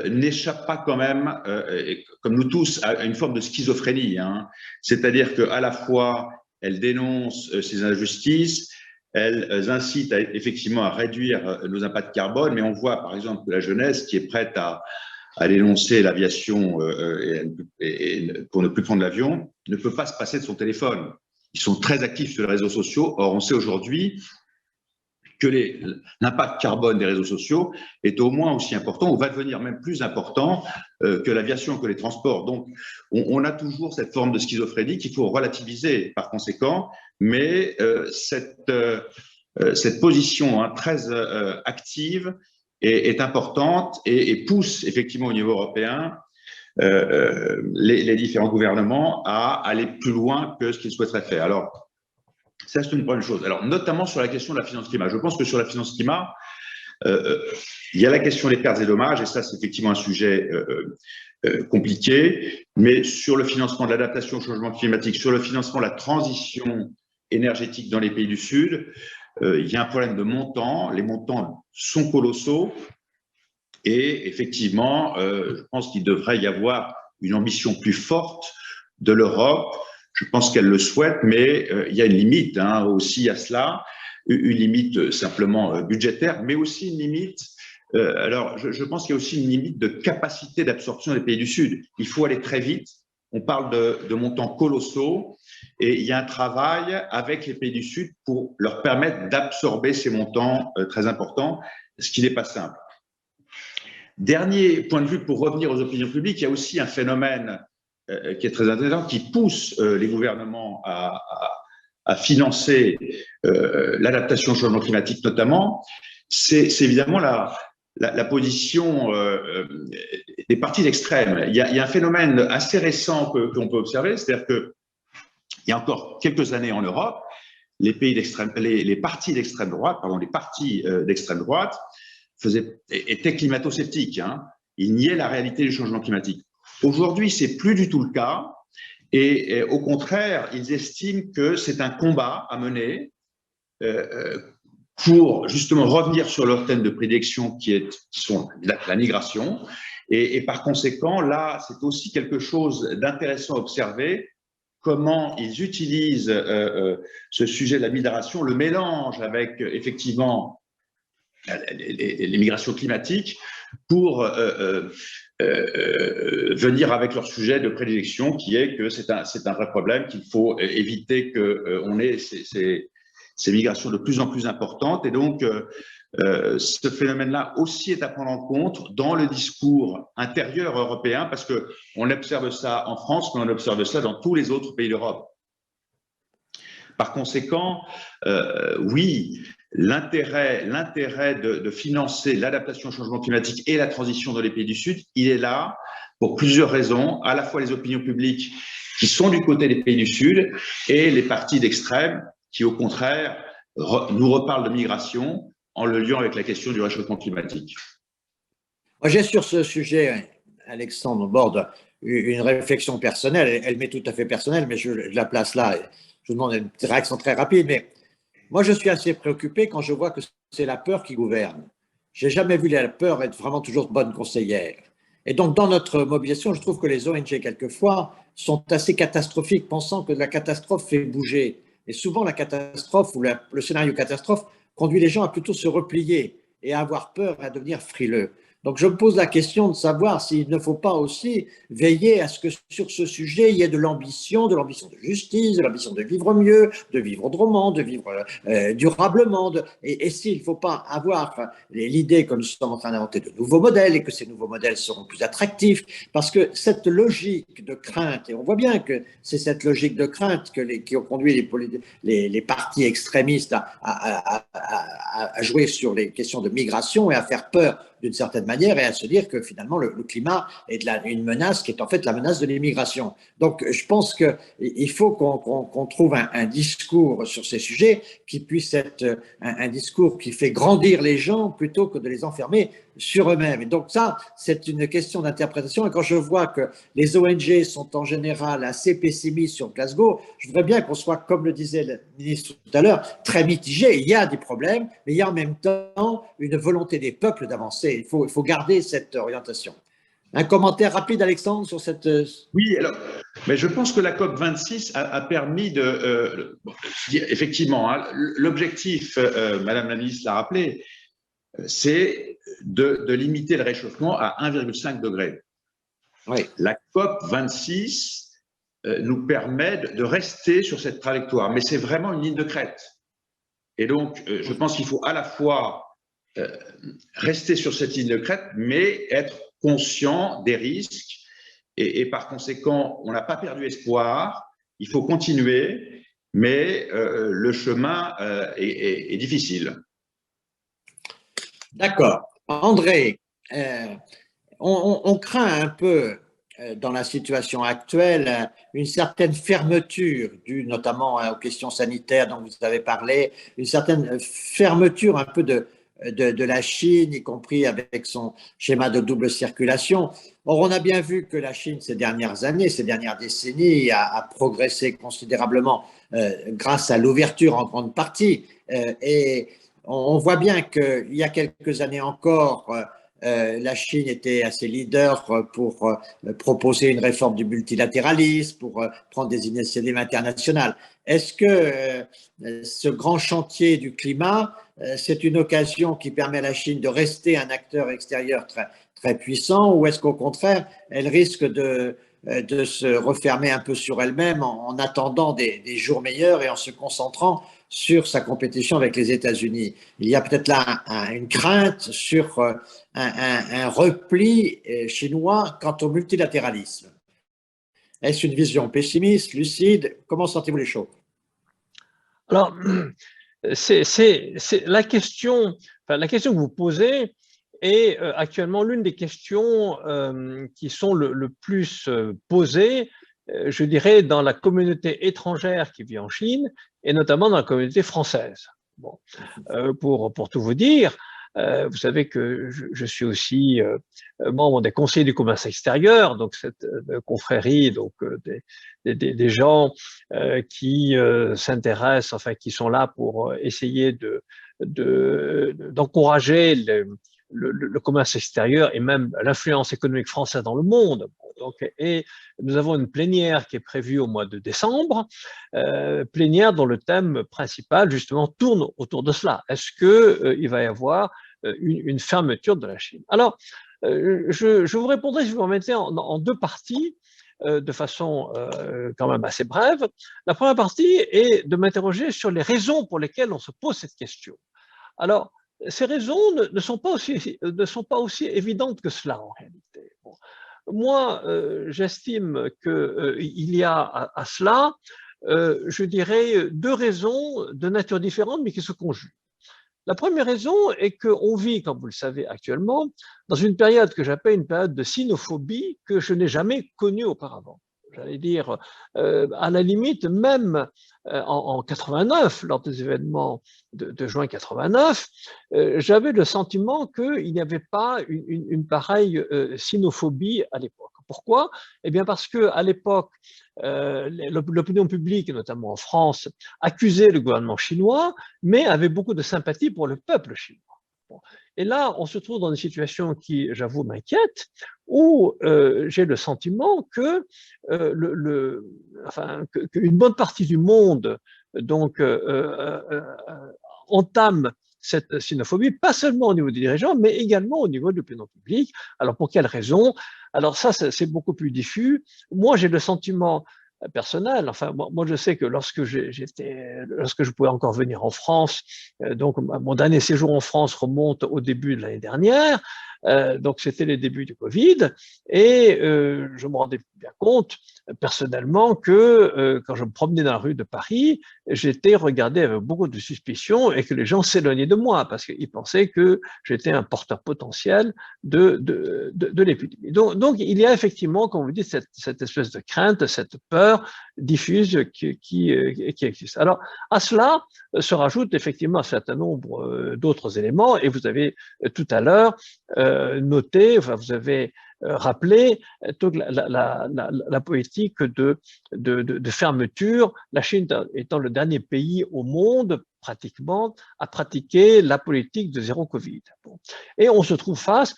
n'échappent pas quand même, comme nous tous, à une forme de schizophrénie. C'est-à-dire qu'à la fois, elles dénoncent ces injustices, elles incitent effectivement à réduire nos impacts carbone, mais on voit par exemple que la jeunesse qui est prête à dénoncer l'aviation et pour ne plus prendre l'avion ne peut pas se passer de son téléphone. Ils sont très actifs sur les réseaux sociaux. Or, on sait aujourd'hui que l'impact carbone des réseaux sociaux est au moins aussi important, ou va devenir même plus important que l'aviation, que les transports. Donc, on a toujours cette forme de schizophrénie qu'il faut relativiser par conséquent, mais cette position très active est importante et pousse effectivement au niveau européen les différents gouvernements à aller plus loin que ce qu'ils souhaiteraient faire. Alors, ça, c'est une bonne chose. Alors, notamment sur la question de la finance climat. Je pense que sur la finance climat, il y a la question des pertes et dommages, et ça, c'est effectivement un sujet compliqué. Mais sur le financement de l'adaptation au changement climatique, sur le financement de la transition énergétique dans les pays du Sud, il y a un problème de montant. Les montants sont colossaux. Et effectivement, je pense qu'il devrait y avoir une ambition plus forte de l'Europe. Je pense qu'elle le souhaite, mais il y a une limite aussi à cela, une limite simplement budgétaire, mais aussi une limite. Alors, je pense qu'il y a aussi une limite de capacité d'absorption des pays du Sud. Il faut aller très vite. On parle de montants colossaux et il y a un travail avec les pays du Sud pour leur permettre d'absorber ces montants très importants, ce qui n'est pas simple. Dernier point de vue, pour revenir aux opinions publiques, il y a aussi un phénomène qui est très intéressant, qui pousse les gouvernements à financer l'adaptation au changement climatique notamment, c'est évidemment la position des partis d'extrême. Il y a un phénomène assez récent qu'on peut observer, c'est-à-dire qu'il y a encore quelques années en Europe, les partis d'extrême droite, étaient climato-sceptiques. Ils niaient la réalité du changement climatique. Aujourd'hui, c'est plus du tout le cas. Et au contraire, ils estiment que c'est un combat à mener pour justement revenir sur leur thème de prédilection qui sont la migration. Et par conséquent, là, c'est aussi quelque chose d'intéressant à observer, comment ils utilisent ce sujet de la migration, le mélange avec effectivement les migrations climatiques pour venir avec leur sujet de prédilection qui est que c'est un vrai problème, qu'il faut éviter qu'on ait ces migrations de plus en plus importantes. Et donc, ce phénomène-là aussi est à prendre en compte dans le discours intérieur européen parce qu'on observe ça en France, mais on observe ça dans tous les autres pays d'Europe. Par conséquent, oui, l'intérêt de financer l'adaptation au changement climatique et la transition dans les pays du Sud, il est là pour plusieurs raisons, à la fois les opinions publiques qui sont du côté des pays du Sud et les partis d'extrême qui, au contraire, nous reparlent de migration en le liant avec la question du réchauffement climatique. Moi, j'ai sur ce sujet, Alexandre Bordes, une réflexion personnelle. Elle m'est tout à fait personnelle, mais je la place là. Je vous demande une réaction très rapide, mais moi, je suis assez préoccupé quand je vois que c'est la peur qui gouverne. Je n'ai jamais vu la peur être vraiment toujours bonne conseillère. Et donc, dans notre mobilisation, je trouve que les ONG, quelquefois, sont assez catastrophiques, pensant que la catastrophe fait bouger. Et souvent, la catastrophe ou le scénario catastrophe conduit les gens à plutôt se replier et à avoir peur, à devenir frileux. Donc je me pose la question de savoir s'il ne faut pas aussi veiller à ce que sur ce sujet, il y ait de l'ambition de justice, de l'ambition de vivre mieux, de vivre autrement, de vivre durablement. Et s'il ne faut pas avoir l'idée que nous sommes en train d'inventer de nouveaux modèles et que ces nouveaux modèles seront plus attractifs, parce que cette logique de crainte, et on voit bien que c'est cette logique de crainte qui ont conduit les partis extrémistes à jouer sur les questions de migration et à faire peur d'une certaine manière et à se dire que finalement le climat est une menace qui est en fait la menace de l'immigration. Donc je pense qu'il faut qu'on trouve un discours sur ces sujets qui puisse être un discours qui fait grandir les gens plutôt que de les enfermer sur eux-mêmes. Et donc ça, c'est une question d'interprétation. Et quand je vois que les ONG sont en général assez pessimistes sur Glasgow, je voudrais bien qu'on soit, comme le disait le ministre tout à l'heure, très mitigé. Il y a des problèmes, mais il y a en même temps une volonté des peuples d'avancer. Il faut garder cette orientation. Un commentaire rapide, Alexandre, sur cette… Oui, alors, mais je pense que la COP26 a permis de… effectivement, hein, l'objectif, Madame la ministre l'a rappelé, c'est de limiter le réchauffement à 1,5 degré. Oui. La COP26 nous permet de rester sur cette trajectoire, mais c'est vraiment une ligne de crête. Et donc, je pense qu'il faut à la fois rester sur cette ligne de crête, mais être conscient des risques. Et par conséquent, on n'a pas perdu espoir, il faut continuer, mais le chemin est difficile. D'accord. André, on craint un peu dans la situation actuelle une certaine fermeture due notamment aux questions sanitaires dont vous avez parlé, une certaine fermeture un peu de la Chine, y compris avec son schéma de double circulation. Or, on a bien vu que la Chine, ces dernières années, ces dernières décennies, a progressé considérablement grâce à l'ouverture en grande partie. Et on voit bien qu'il y a quelques années encore, la Chine était assez leader pour proposer une réforme du multilatéralisme, pour prendre des initiatives internationales. Est-ce que ce grand chantier du climat, c'est une occasion qui permet à la Chine de rester un acteur extérieur très puissant, ou est-ce qu'au contraire, elle risque de se refermer un peu sur elle-même en attendant des jours meilleurs et en se concentrant sur sa compétition avec les États-Unis? Il y a peut-être là une crainte sur un repli chinois quant au multilatéralisme. Est-ce une vision pessimiste, lucide? Comment sentez-vous les choses? Alors, c'est la question que vous posez est actuellement l'une des questions qui sont le plus posées, je dirais, dans la communauté étrangère qui vit en Chine, et notamment dans la communauté française. Bon. Pour tout vous dire, vous savez que je suis aussi membre des conseillers du commerce extérieur, donc cette confrérie, donc des gens qui s'intéressent, enfin qui sont là pour essayer d'encourager le commerce extérieur et même l'influence économique française dans le monde. Donc, et nous avons une plénière qui est prévue au mois de décembre, plénière dont le thème principal justement tourne autour de cela. Est-ce qu'il va y avoir une fermeture de la Chine? Alors, je vous répondrai, je vous remettrai en deux parties, de façon quand même assez brève. La première partie est de m'interroger sur les raisons pour lesquelles on se pose cette question. Alors, ces raisons ne sont pas aussi évidentes que cela en réalité. Bon. Moi, j'estime qu'il y a à cela, je dirais, deux raisons de nature différente, mais qui se conjuguent. La première raison est qu'on vit, comme vous le savez actuellement, dans une période que j'appelle une période de sinophobie que je n'ai jamais connue auparavant. J'allais dire, à la limite, même en 89, lors des événements de juin 89, j'avais le sentiment qu'il n'y avait pas une pareille sinophobie à l'époque. Pourquoi? Eh bien parce qu'à l'époque, l'opinion publique, notamment en France, accusait le gouvernement chinois, mais avait beaucoup de sympathie pour le peuple chinois. Bon. Et là, on se trouve dans une situation qui, j'avoue, m'inquiète, où j'ai le sentiment que qu'une bonne partie du monde donc entame cette xénophobie, pas seulement au niveau des dirigeants, mais également au niveau de l'opinion publique. Alors, pour quelles raisons? Alors ça, c'est beaucoup plus diffus. Moi, j'ai le sentiment personnel. Enfin, moi, je sais que lorsque je pouvais encore venir en France, donc mon dernier séjour en France remonte au début de l'année dernière, donc c'était les débuts du Covid, et je me rendais bien compte personnellement que quand je me promenais dans la rue de Paris, j'étais regardé avec beaucoup de suspicion et que les gens s'éloignaient de moi parce qu'ils pensaient que j'étais un porteur potentiel de l'épidémie. Donc, il y a effectivement, comme vous dites, cette espèce de crainte, cette peur diffuse qui existe. Alors, à cela se rajoute effectivement un certain nombre d'autres éléments, et vous avez tout à l'heure noté, enfin, vous avez rappelé toute la politique de fermeture, la Chine étant le dernier pays au monde pratiquement à pratiquer la politique de zéro Covid. Bon. Et on se trouve face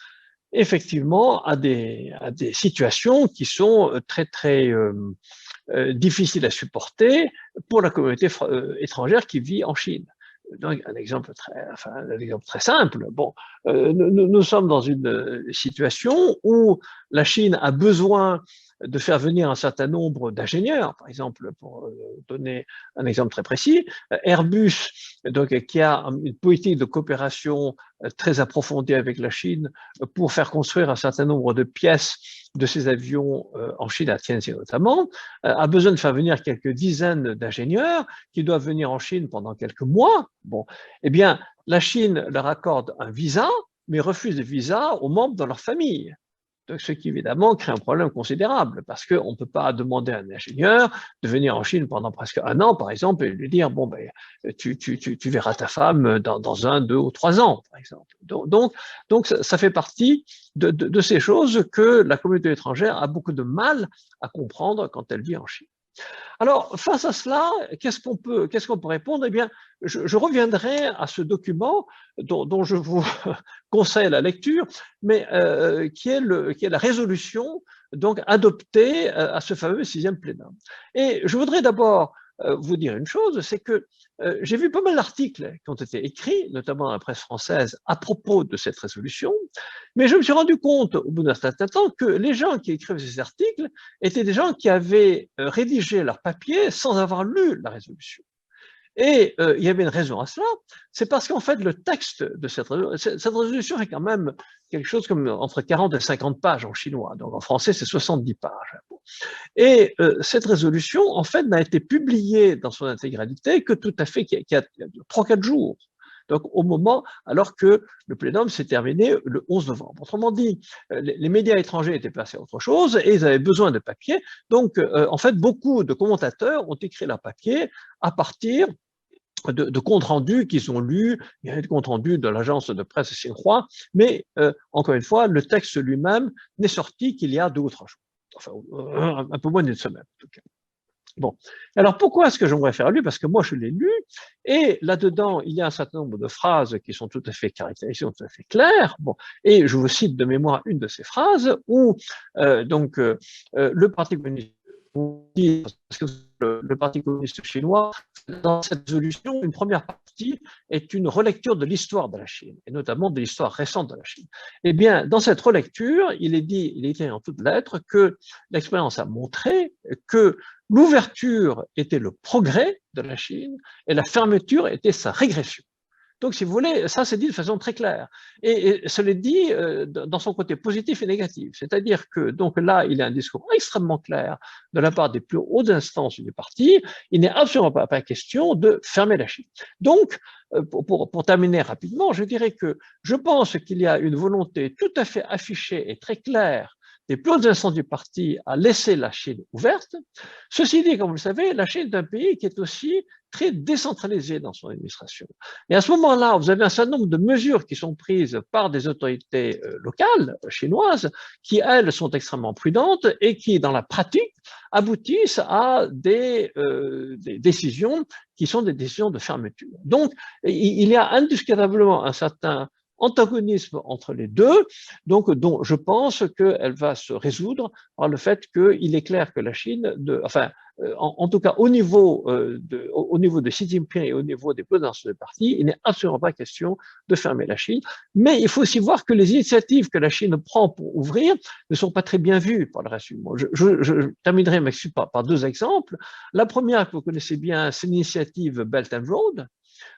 effectivement à des situations qui sont très difficiles à supporter pour la communauté étrangère qui vit en Chine. Donc, un exemple très simple. Bon, nous sommes dans une situation où la Chine a besoin de faire venir un certain nombre d'ingénieurs, par exemple, pour donner un exemple très précis, Airbus, donc, qui a une politique de coopération très approfondie avec la Chine pour faire construire un certain nombre de pièces de ces avions en Chine, à Tianjin notamment, a besoin de faire venir quelques dizaines d'ingénieurs qui doivent venir en Chine pendant quelques mois. Bon, eh bien, la Chine leur accorde un visa, mais refuse le visa aux membres de leur famille. Donc, ce qui évidemment crée un problème considérable parce qu'on ne peut pas demander à un ingénieur de venir en Chine pendant presque un an, par exemple, et lui dire bon ben tu verras ta femme dans 1, 2 ou 3 ans, par exemple. Donc ça fait partie de ces choses que la communauté étrangère a beaucoup de mal à comprendre quand elle vit en Chine. Alors, face à cela, qu'est-ce qu'on peut répondre? Eh bien, je reviendrai à ce document dont je vous conseille la lecture, mais qui est la résolution donc adoptée à ce fameux 6e plénum. Et je voudrais d'abord vous dire une chose, c'est que j'ai vu pas mal d'articles qui ont été écrits, notamment dans la presse française, à propos de cette résolution, mais je me suis rendu compte au bout d'un certain temps que les gens qui écrivent ces articles étaient des gens qui avaient rédigé leur papier sans avoir lu la résolution. Et il y avait une raison à cela, c'est parce qu'en fait le texte de cette résolution est quand même quelque chose comme entre 40 et 50 pages en chinois, donc en français c'est 70 pages. Et cette résolution en fait n'a été publiée dans son intégralité que tout à fait qu'il y a 3-4 jours. Donc au moment, alors que le plénum s'est terminé le 11 novembre. Autrement dit, les médias étrangers étaient passés à autre chose et ils avaient besoin de papier. Donc en fait, beaucoup de commentateurs ont écrit leur papier à partir de comptes rendus qu'ils ont lus. Il y a des comptes rendus de l'agence de presse Xinhua, mais encore une fois, le texte lui-même n'est sorti qu'il y a 2 ou 3 jours. Enfin, un peu moins d'une semaine, en tout cas. Bon, alors pourquoi est-ce que j'aimerais faire lu? Parce que moi, je l'ai lu, et là-dedans, il y a un certain nombre de phrases qui sont tout à fait caractérisées, tout à fait claires. Bon, et je vous cite de mémoire une de ces phrases où le Parti communiste, le Parti communiste chinois, dans cette résolution, une première partie est une relecture de l'histoire de la Chine, et notamment de l'histoire récente de la Chine. Eh bien, dans cette relecture, il est écrit en toutes lettres que l'expérience a montré que l'ouverture était le progrès de la Chine et la fermeture était sa régression. Donc, si vous voulez, ça c'est dit de façon très claire. Et cela dit dans son côté positif et négatif. C'est-à-dire que, donc là, il y a un discours extrêmement clair de la part des plus hautes instances du parti. Il n'est absolument pas question de fermer la Chine. Donc, pour terminer rapidement, je dirais que je pense qu'il y a une volonté tout à fait affichée et très claire des plus hautes instances du parti à laisser la Chine ouverte. Ceci dit, comme vous le savez, la Chine est un pays qui est aussi très décentralisé dans son administration. Et à ce moment-là, vous avez un certain nombre de mesures qui sont prises par des autorités locales chinoises qui, elles, sont extrêmement prudentes et qui, dans la pratique, aboutissent à des décisions qui sont des décisions de fermeture. Donc, il y a indiscutablement un certain antagonisme entre les deux, donc dont je pense qu'elle va se résoudre par le fait qu'il est clair que la Chine, en tout cas au niveau de Xi Jinping et au niveau des présidences de parti, il n'est absolument pas question de fermer la Chine. Mais il faut aussi voir que les initiatives que la Chine prend pour ouvrir ne sont pas très bien vues par le reste du monde. Je terminerai par deux exemples. La première que vous connaissez bien, c'est l'initiative Belt and Road.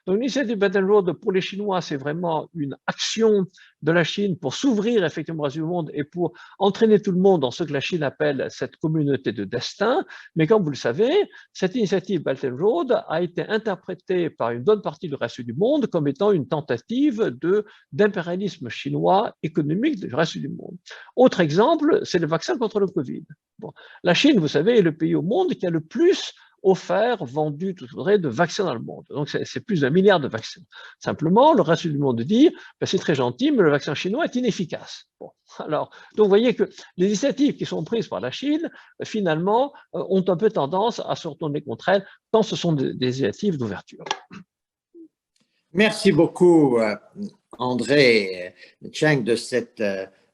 Donc, l'initiative Belt and Road pour les Chinois, c'est vraiment une action de la Chine pour s'ouvrir effectivement au reste du monde et pour entraîner tout le monde dans ce que la Chine appelle cette communauté de destin. Mais comme vous le savez, cette initiative Belt and Road a été interprétée par une bonne partie du reste du monde comme étant une tentative d'impérialisme chinois économique du reste du monde. Autre exemple, c'est le vaccin contre le Covid. Bon, la Chine, vous savez, est le pays au monde qui a le plus vendu tout vrai de vaccins dans le monde. Donc, c'est plus d'1 milliard de vaccins. Simplement, le reste du monde dit, ben, c'est très gentil, mais le vaccin chinois est inefficace. Bon, alors, donc, vous voyez que les initiatives qui sont prises par la Chine, finalement, ont un peu tendance à se retourner contre elle, quand ce sont des initiatives d'ouverture. Merci beaucoup, André Cheng, de cette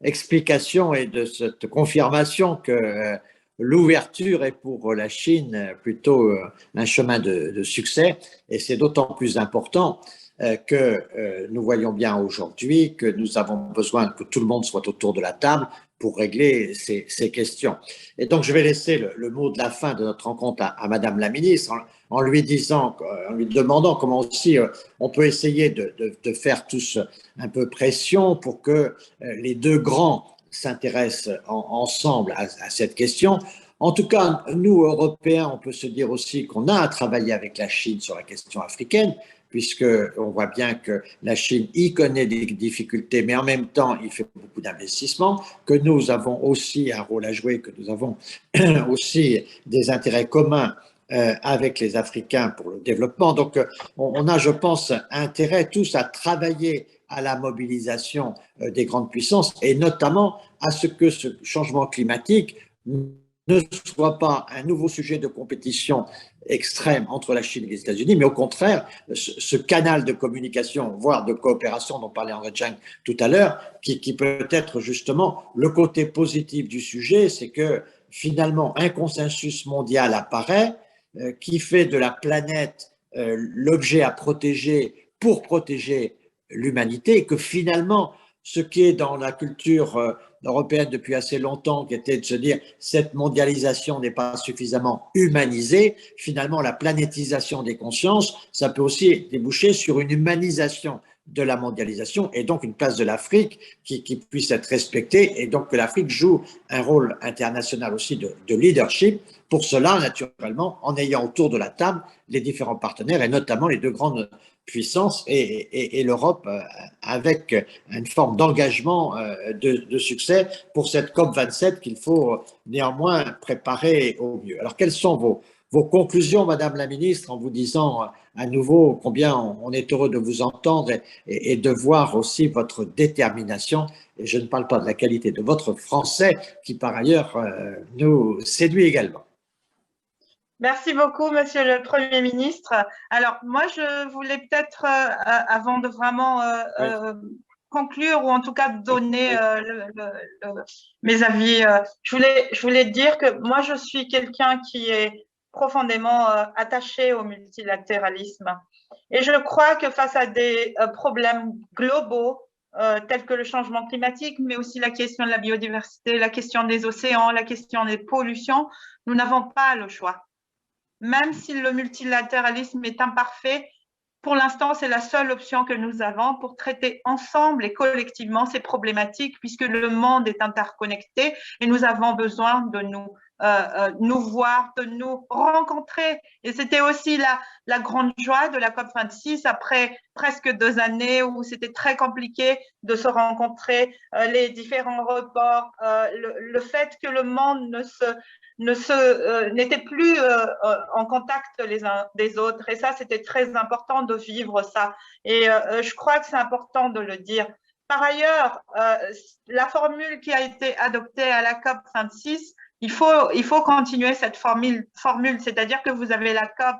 explication et de cette confirmation que l'ouverture est pour la Chine plutôt un chemin de succès, et c'est d'autant plus important que nous voyons bien aujourd'hui que nous avons besoin que tout le monde soit autour de la table pour régler ces questions. Et donc, je vais laisser le mot de la fin de notre rencontre à Madame la ministre en lui demandant comment aussi on peut essayer de faire tous un peu pression pour que les deux grands s'intéressent ensemble à cette question. En tout cas, nous, Européens, on peut se dire aussi qu'on a à travailler avec la Chine sur la question africaine, puisqu'on voit bien que la Chine y connaît des difficultés, mais en même temps, il fait beaucoup d'investissements, que nous avons aussi un rôle à jouer, que nous avons aussi des intérêts communs avec les Africains pour le développement. Donc, on a, je pense, intérêt tous à travailler à la mobilisation des grandes puissances et notamment à ce que ce changement climatique ne soit pas un nouveau sujet de compétition extrême entre la Chine et les États-Unis, mais au contraire, ce canal de communication, voire de coopération dont parlait André Cheng tout à l'heure, qui peut être justement le côté positif du sujet, c'est que finalement un consensus mondial apparaît qui fait de la planète l'objet à protéger pour protéger l'humanité, et que finalement, ce qui est dans la culture européenne depuis assez longtemps, qui était de se dire cette mondialisation n'est pas suffisamment humanisée, finalement la planétisation des consciences, ça peut aussi déboucher sur une humanisation de la mondialisation et donc une place de l'Afrique qui puisse être respectée, et donc que l'Afrique joue un rôle international aussi de leadership. Pour cela, naturellement, en ayant autour de la table les différents partenaires et notamment les deux grandes puissances et l'Europe avec une forme d'engagement de succès pour cette COP27 qu'il faut néanmoins préparer au mieux. Alors, quelles sont vos conclusions, Madame la Ministre, en vous disant à nouveau combien on est heureux de vous entendre et de voir aussi votre détermination, et je ne parle pas de la qualité de votre français qui par ailleurs nous séduit également. Merci beaucoup, Monsieur le Premier ministre. Alors, moi, je voulais peut-être, avant de vraiment conclure, ou en tout cas donner mes avis, je voulais dire que moi, je suis quelqu'un qui est profondément attaché au multilatéralisme. Et je crois que face à des problèmes globaux, tels que le changement climatique, mais aussi la question de la biodiversité, la question des océans, la question des pollutions, nous n'avons pas le choix. Même si le multilatéralisme est imparfait, pour l'instant, c'est la seule option que nous avons pour traiter ensemble et collectivement ces problématiques, puisque le monde est interconnecté et nous avons besoin de nous voir, de nous rencontrer. Et c'était aussi la grande joie de la COP26, après presque 2 années où c'était très compliqué de se rencontrer, les différents reports, le fait que le monde n'étaient plus en contact les uns des autres. Et ça, c'était très important de vivre ça. Et je crois que c'est important de le dire. Par ailleurs, la formule qui a été adoptée à la COP26, il faut continuer cette formule, c'est-à-dire que vous avez la COP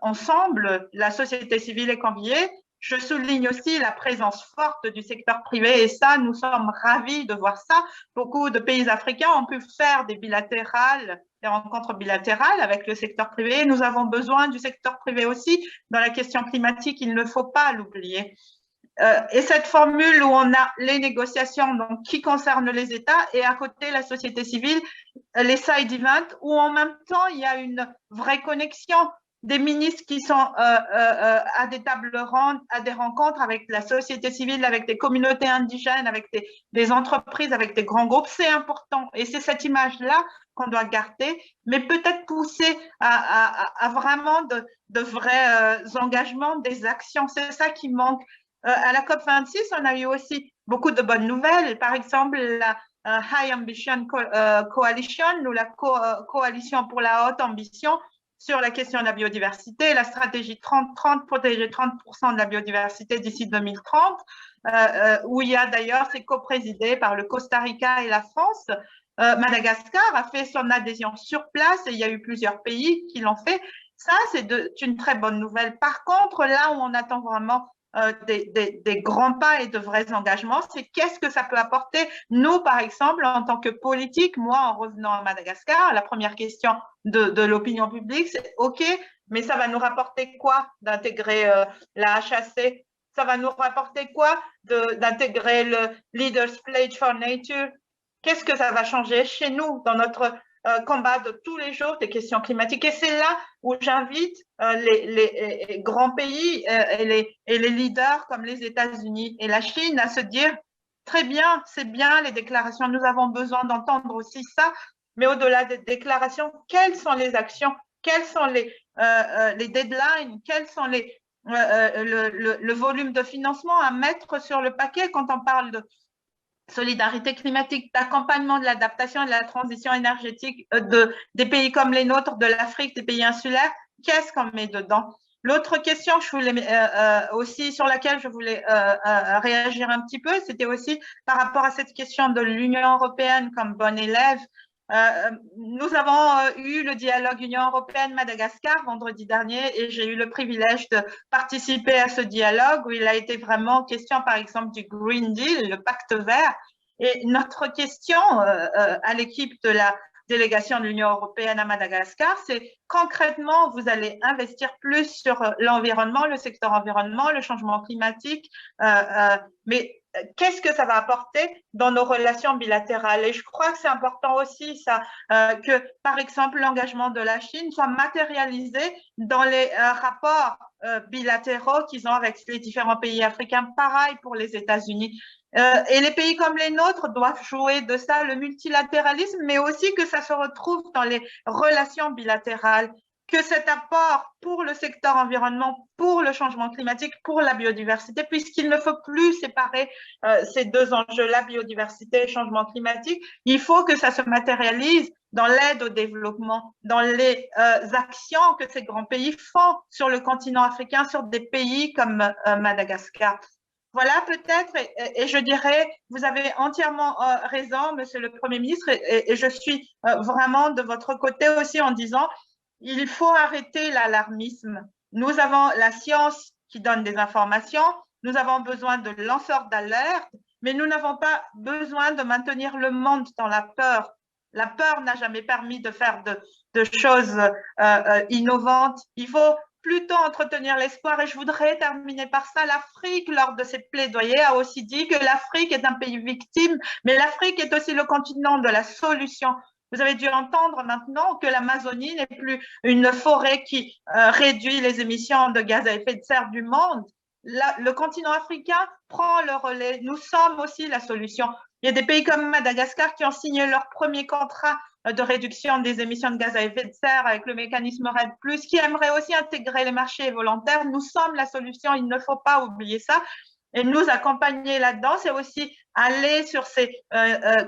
ensemble, la société civile est conviée. je souligne aussi la présence forte du secteur privé et ça, nous sommes ravis de voir ça. Beaucoup de pays africains ont pu faire des rencontres bilatérales avec le secteur privé. Nous avons besoin du secteur privé aussi dans la question climatique, il ne faut pas l'oublier. Et cette formule où on a les négociations donc, qui concernent les États et à côté la société civile, les side events, où en même temps il y a une vraie connexion des ministres qui sont à des tables rondes, à des rencontres avec la société civile, avec des communautés indigènes, avec des entreprises, avec des grands groupes, c'est important. Et c'est cette image-là qu'on doit garder, mais peut-être pousser à vraiment de vrais engagements, des actions. C'est ça qui manque. À la COP26, on a eu aussi beaucoup de bonnes nouvelles. Par exemple, la High Ambition Coalition, ou la coalition pour la haute ambition, sur la question de la biodiversité, la stratégie 30-30, protéger 30% de la biodiversité d'ici 2030, où il y a d'ailleurs, c'est coprésidé par le Costa Rica et la France. Madagascar a fait son adhésion sur place et il y a eu plusieurs pays qui l'ont fait. Ça, c'est une très bonne nouvelle. Par contre, là où on attend vraiment des grands pas et de vrais engagements, c'est qu'est-ce que ça peut apporter. Nous, par exemple, en tant que politique, moi, en revenant à Madagascar, la première question de l'opinion publique, c'est OK, mais ça va nous rapporter quoi d'intégrer la HAC? Ça va nous rapporter quoi d'intégrer le Leaders Pledge for Nature? Qu'est-ce que ça va changer chez nous dans notre combat de tous les jours des questions climatiques? Et c'est là où j'invite les grands pays et les leaders comme les États-Unis et la Chine à se dire très bien, c'est bien les déclarations, nous avons besoin d'entendre aussi ça, mais au-delà des déclarations, quelles sont les actions, quels sont les deadlines, quels sont le volume de financement à mettre sur le paquet quand on parle de solidarité climatique, d'accompagnement de l'adaptation et de la transition énergétique des pays comme les nôtres, de l'Afrique, des pays insulaires, qu'est-ce qu'on met dedans? L'autre question que je voulais, aussi, sur laquelle je voulais réagir un petit peu, c'était aussi par rapport à cette question de l'Union européenne comme bon élève. Nous avons eu le dialogue Union européenne-Madagascar vendredi dernier et j'ai eu le privilège de participer à ce dialogue où il a été vraiment question, par exemple, du Green Deal, le pacte vert. Et notre question à l'équipe de la délégation de l'Union européenne à Madagascar, c'est concrètement, vous allez investir plus sur l'environnement, le secteur environnement, le changement climatique, mais qu'est-ce que ça va apporter dans nos relations bilatérales? Et je crois que c'est important aussi ça, que par exemple l'engagement de la Chine soit matérialisé dans les rapports bilatéraux qu'ils ont avec les différents pays africains, pareil pour les États-Unis. Et les pays comme les nôtres doivent jouer de ça le multilatéralisme, mais aussi que ça se retrouve dans les relations bilatérales, que cet apport pour le secteur environnement, pour le changement climatique, pour la biodiversité, puisqu'il ne faut plus séparer ces deux enjeux, la biodiversité et le changement climatique, il faut que ça se matérialise dans l'aide au développement, dans les actions que ces grands pays font sur le continent africain, sur des pays comme Madagascar. Voilà, peut-être, et je dirais, vous avez entièrement raison, Monsieur le Premier ministre, et je suis vraiment de votre côté aussi en disant il faut arrêter l'alarmisme. Nous avons la science qui donne des informations, nous avons besoin de lanceurs d'alerte, mais nous n'avons pas besoin de maintenir le monde dans la peur. La peur n'a jamais permis de faire de choses innovantes. Il faut plutôt entretenir l'espoir. Et je voudrais terminer par ça. L'Afrique, lors de ses plaidoyers, a aussi dit que l'Afrique est un pays victime, mais l'Afrique est aussi le continent de la solution. Vous avez dû entendre maintenant que l'Amazonie n'est plus une forêt qui réduit les émissions de gaz à effet de serre du monde. Le continent africain prend le relais. Nous sommes aussi la solution. Il y a des pays comme Madagascar qui ont signé leur premier contrat de réduction des émissions de gaz à effet de serre avec le mécanisme REDD+, qui aimerait aussi intégrer les marchés volontaires. Nous sommes la solution, il ne faut pas oublier ça. Et nous accompagner là-dedans, c'est aussi aller sur ces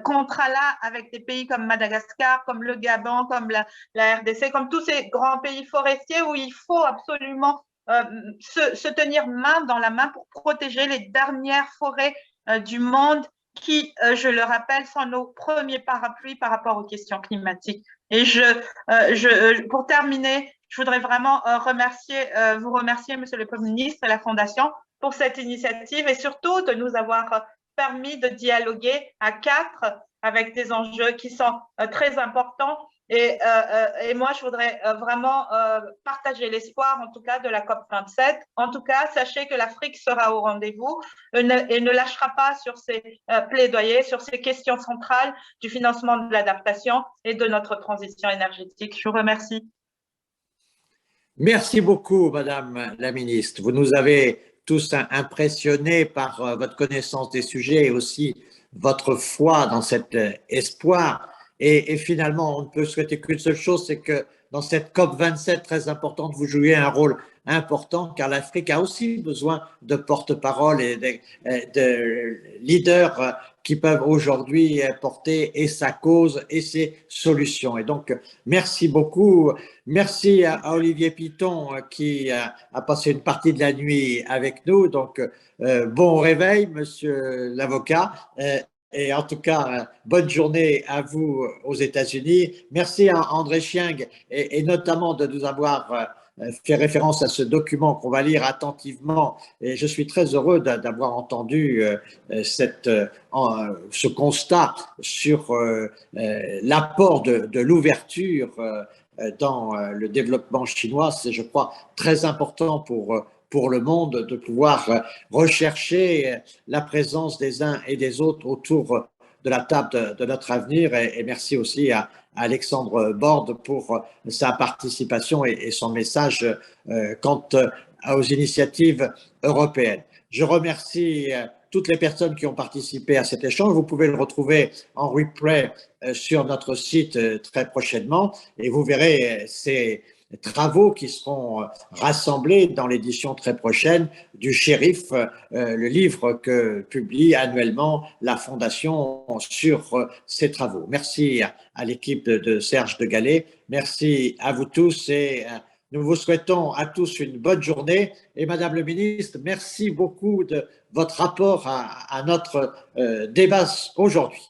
contrats-là avec des pays comme Madagascar, comme le Gabon, comme la RDC, comme tous ces grands pays forestiers où il faut absolument se tenir main dans la main pour protéger les dernières forêts du monde qui, je le rappelle, sont nos premiers parapluies par rapport aux questions climatiques. Et pour terminer, je voudrais vraiment vous remercier, Monsieur le Premier ministre et la Fondation, pour cette initiative et surtout de nous avoir permis de dialoguer à 4 avec des enjeux qui sont très importants. Et moi, je voudrais vraiment partager l'espoir, en tout cas, de la COP27. En tout cas, sachez que l'Afrique sera au rendez-vous et ne lâchera pas sur ses plaidoyers, sur ces questions centrales du financement de l'adaptation et de notre transition énergétique. Je vous remercie. Merci beaucoup, Madame la Ministre. Vous nous avez tous impressionnés par votre connaissance des sujets et aussi votre foi dans cet espoir. Et finalement, on ne peut souhaiter qu'une seule chose, c'est que dans cette COP27 très importante, vous jouiez un rôle important, car l'Afrique a aussi besoin de porte-parole et de leaders qui peuvent aujourd'hui porter et sa cause et ses solutions. Et donc, merci beaucoup. Merci à Olivier Piton qui a passé une partie de la nuit avec nous. Donc, bon réveil, monsieur l'avocat. Et en tout cas, bonne journée à vous aux États-Unis. Merci à André Chieng et notamment de nous avoir fait référence à ce document qu'on va lire attentivement. Et je suis très heureux d'avoir entendu ce constat sur l'apport de l'ouverture dans le développement chinois. C'est, je crois, très important pour le monde de pouvoir rechercher la présence des uns et des autres autour de la table de notre avenir. Et merci aussi à Alexandre Borde pour sa participation et son message quant aux initiatives européennes. Je remercie toutes les personnes qui ont participé à cet échange. Vous pouvez le retrouver en replay sur notre site très prochainement et vous verrez ces travaux qui seront rassemblés dans l'édition très prochaine du Shérif, le livre que publie annuellement la Fondation sur ces travaux. Merci à l'équipe de Serge de Gallet, merci à vous tous et nous vous souhaitons à tous une bonne journée. Et Madame le Ministre, merci beaucoup de votre rapport à notre débat aujourd'hui.